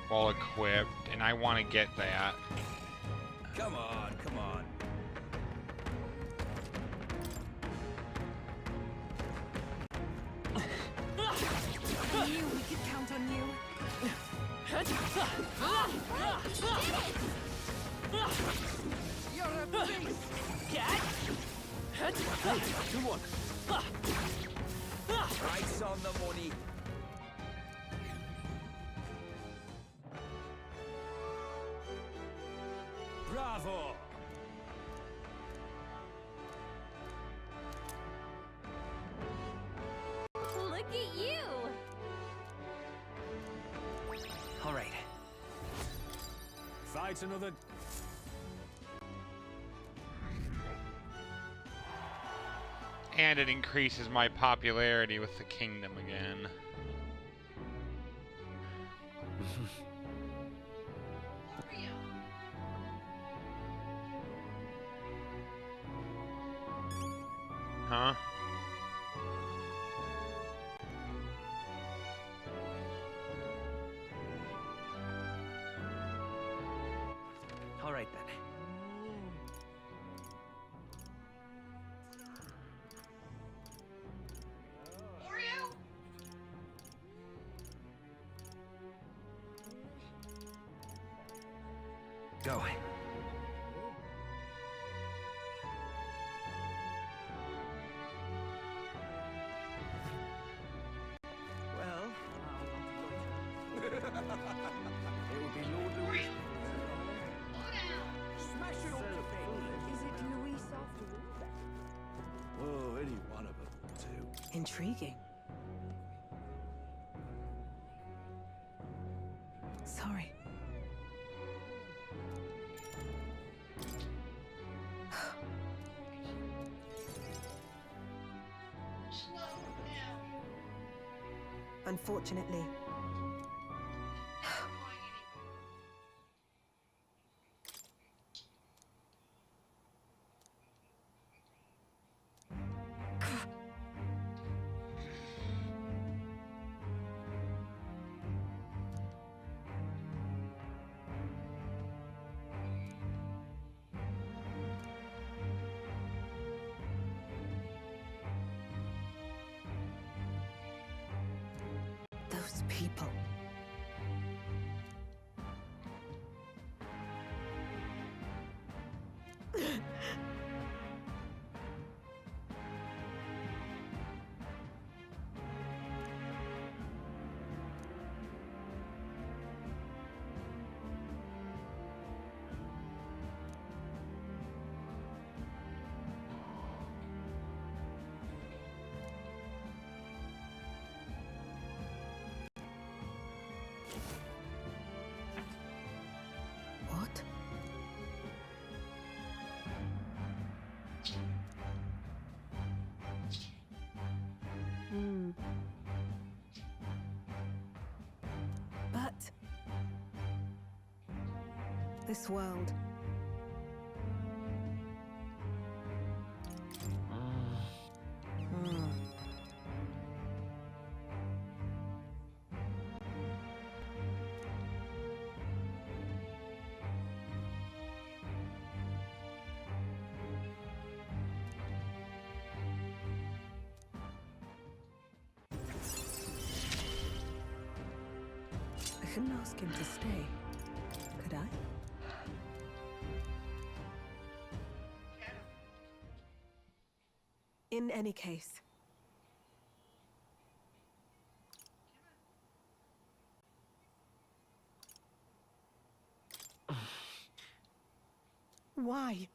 while equipped, and I want to get that. Come on, come on. I knew we could count on you. You're a beast! Hey, 2-1. Price on the money. Bravo! Look at you! All right. Fight another... And it increases my popularity with the kingdom again. Huh? All right then. Go. Well, it would be Lord Louis. Smash it all to bits. Is it Luis after all? Oh, any one of them will do. Intriguing. Sorry. Unfortunately. Those people. What? But this world. I couldn't ask him to stay, could I? In any case. Why?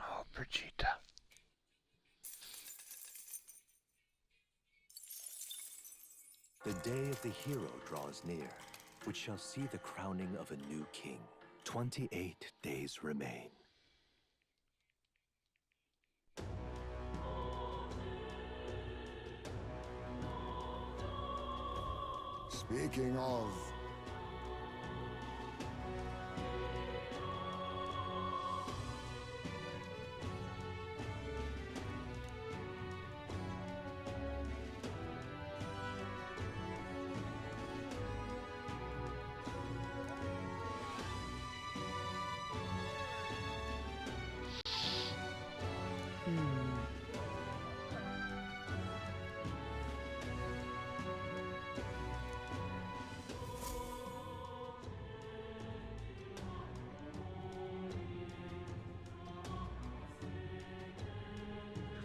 Oh, Brigitte. The day of the hero draws near, which shall see the crowning of a new king. 28 days remain. Speaking of...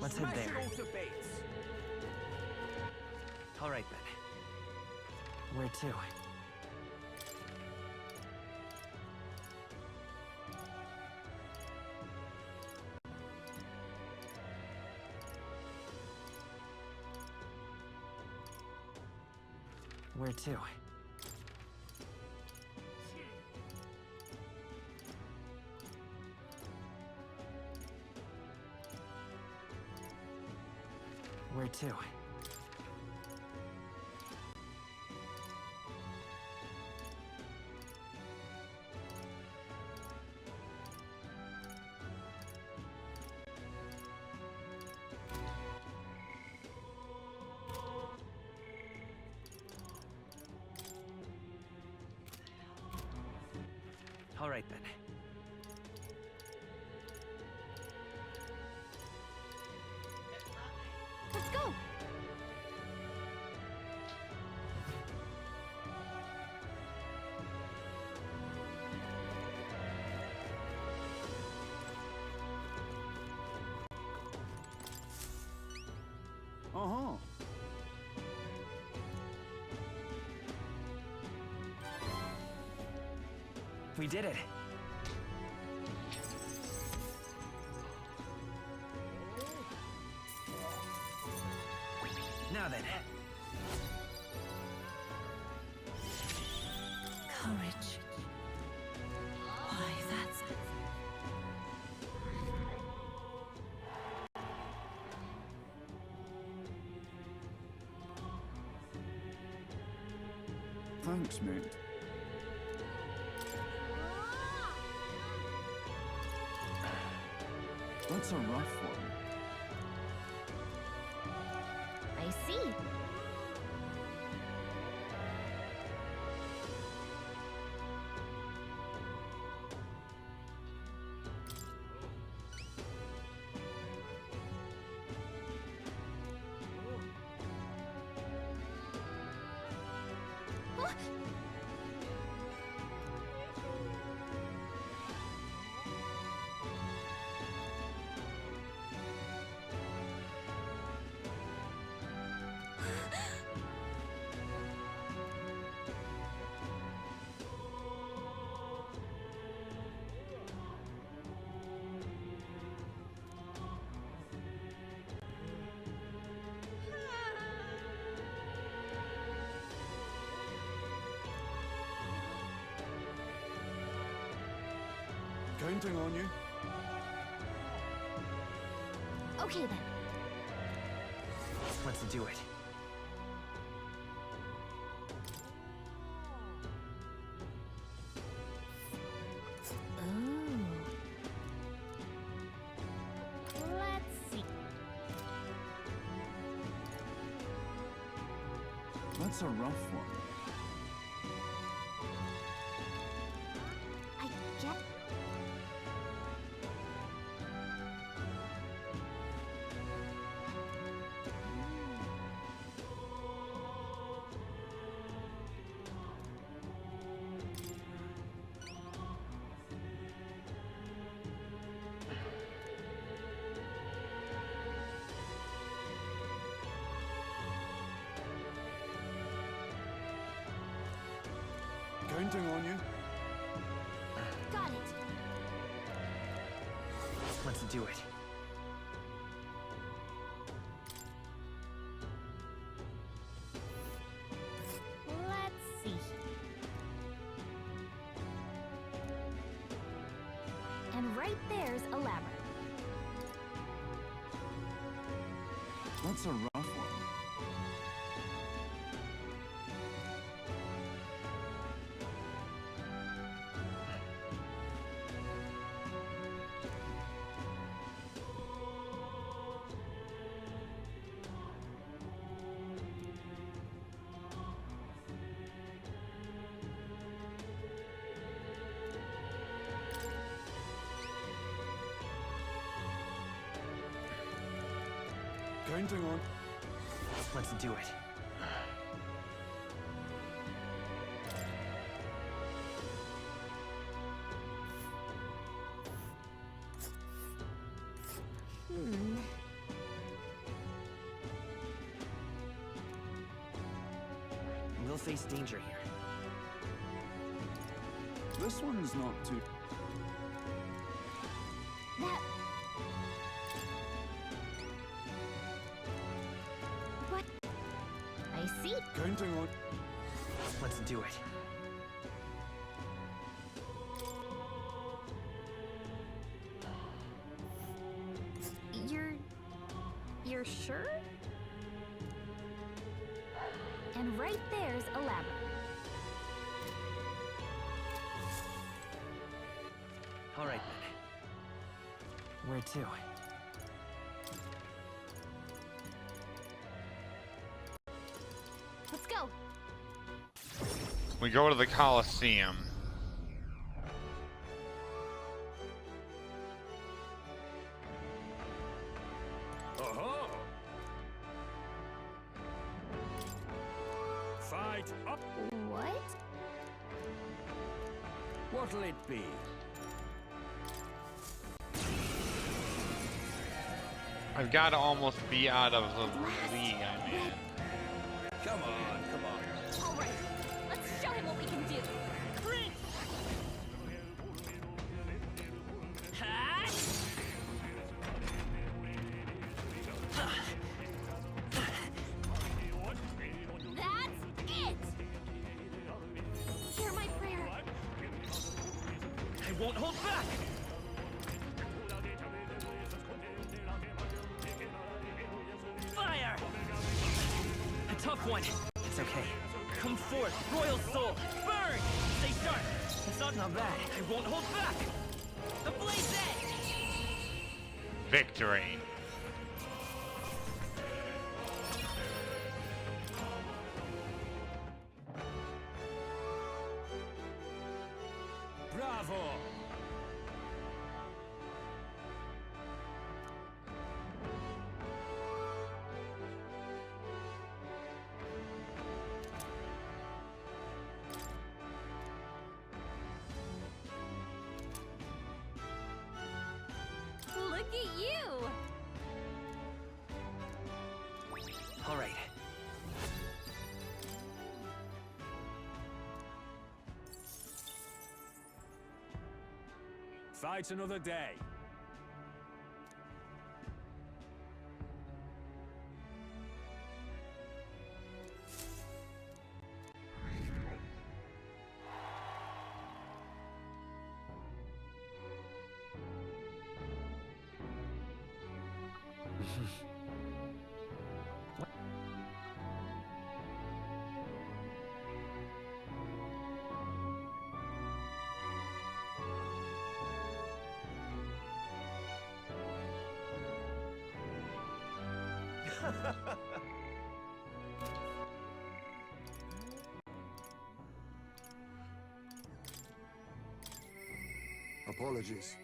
Let's head Smash there. it all to bits. All right, then. Where to? Where to? Where to? All right, then. Let's go! Uh-huh. We did it. Now then. Courage. Why, that's... Thanks, mate. That's a rough one. I see. Huh? Counting on you. Okay then. Let's do it. Ooh. Let's see. That's a rough one. I get... Counting on you. Got it. Let's do it. Let's see. And right there's a labyrinth. That's a rough one. Counting on. Let's do it. We'll face danger here. This one's not too... That... What? I see. Counting on... Let's do it. You're sure? And right there's a ladder. All right, then. Where to? Let's go. We go to the Colosseum. Aha! Fight up! What? What'll it be? I've got to almost be out of the league I'm in. Come on, come on. All right, let's show him what we can do. Prince! That's it! Hear my prayer. I won't hold back! Fire! A tough one. It's okay. Come forth, royal soul. Burn! Stay sharp. It's not bad. I won't hold back. The blaze edge! Victory. Bravo! Look at you! All right. Fight another day. Apologies.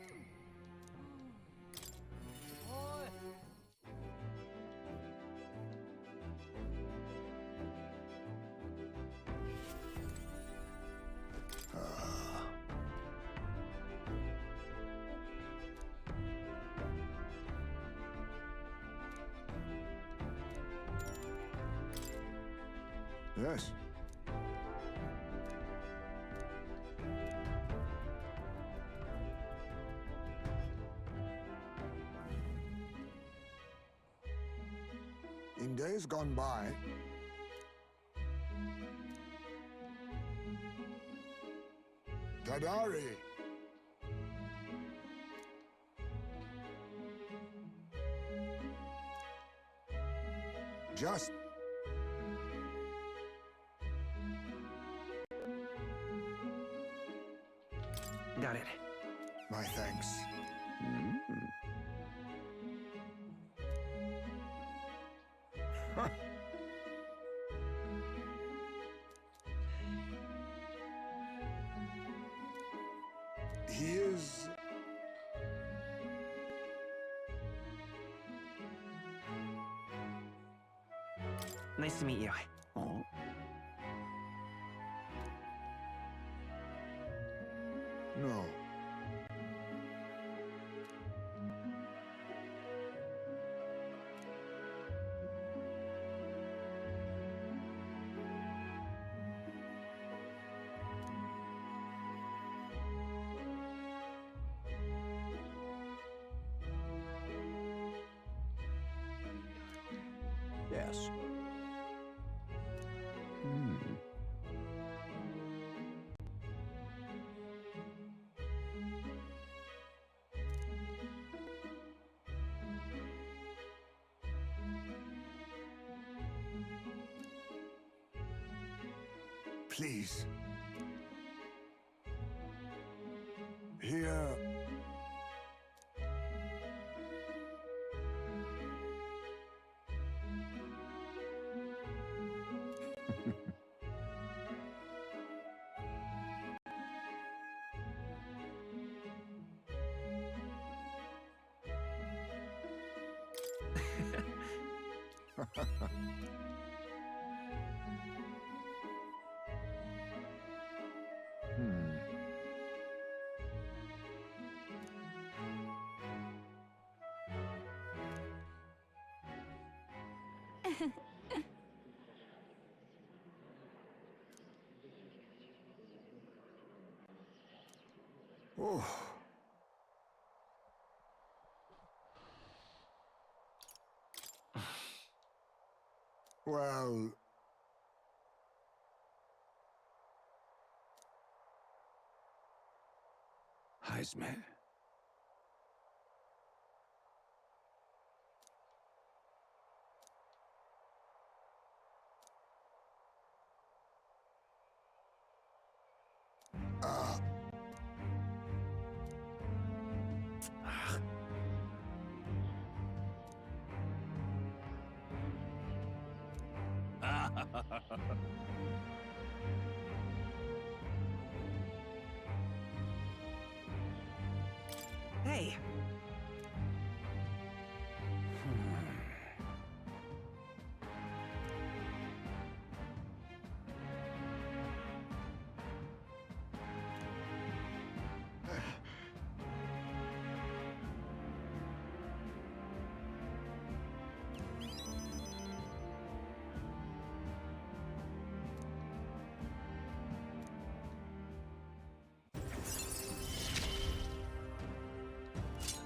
Yes. In days gone by, Tadari. Just got it. My thanks. He is... Nice to meet you. No. us. Please. Here. Oh. Well... Heisme. Hey.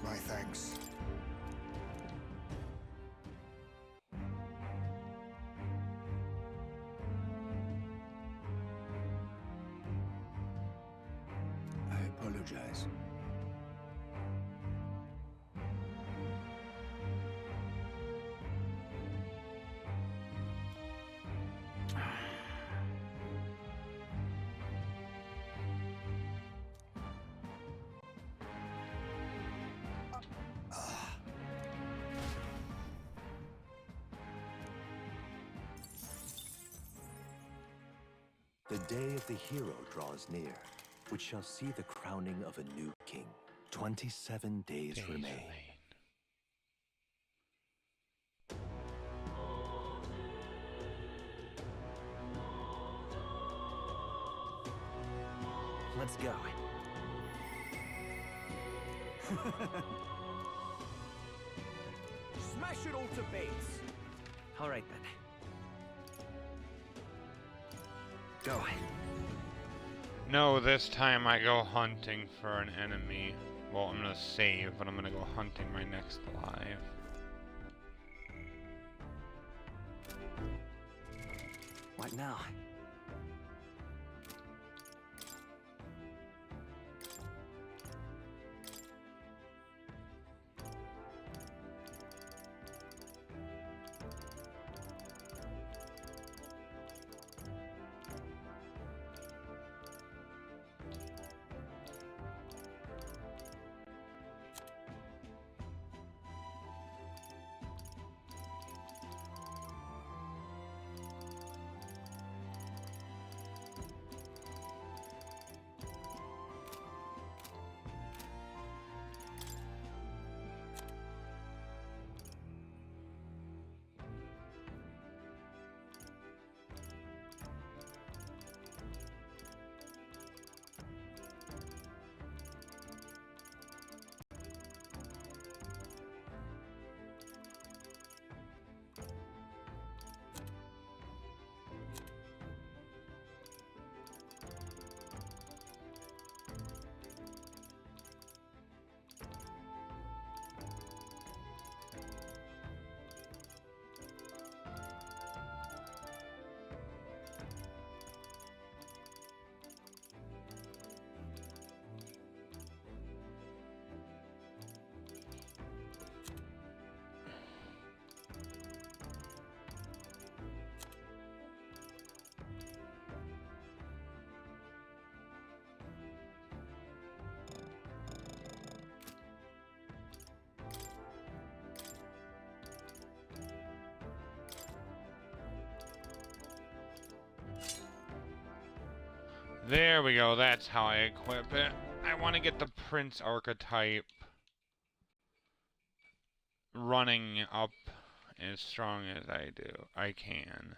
My thanks. I apologize. The day of the hero draws near, which shall see the crowning of a new king. 27 days remain. Let's go. Smash it all to bits. All right then. Go. No, this time I go hunting for an enemy. Well, I'm gonna save, but I'm gonna go hunting my next life. What now? There we go, that's how I equip it. I want to get the Prince archetype running up as strong as I can.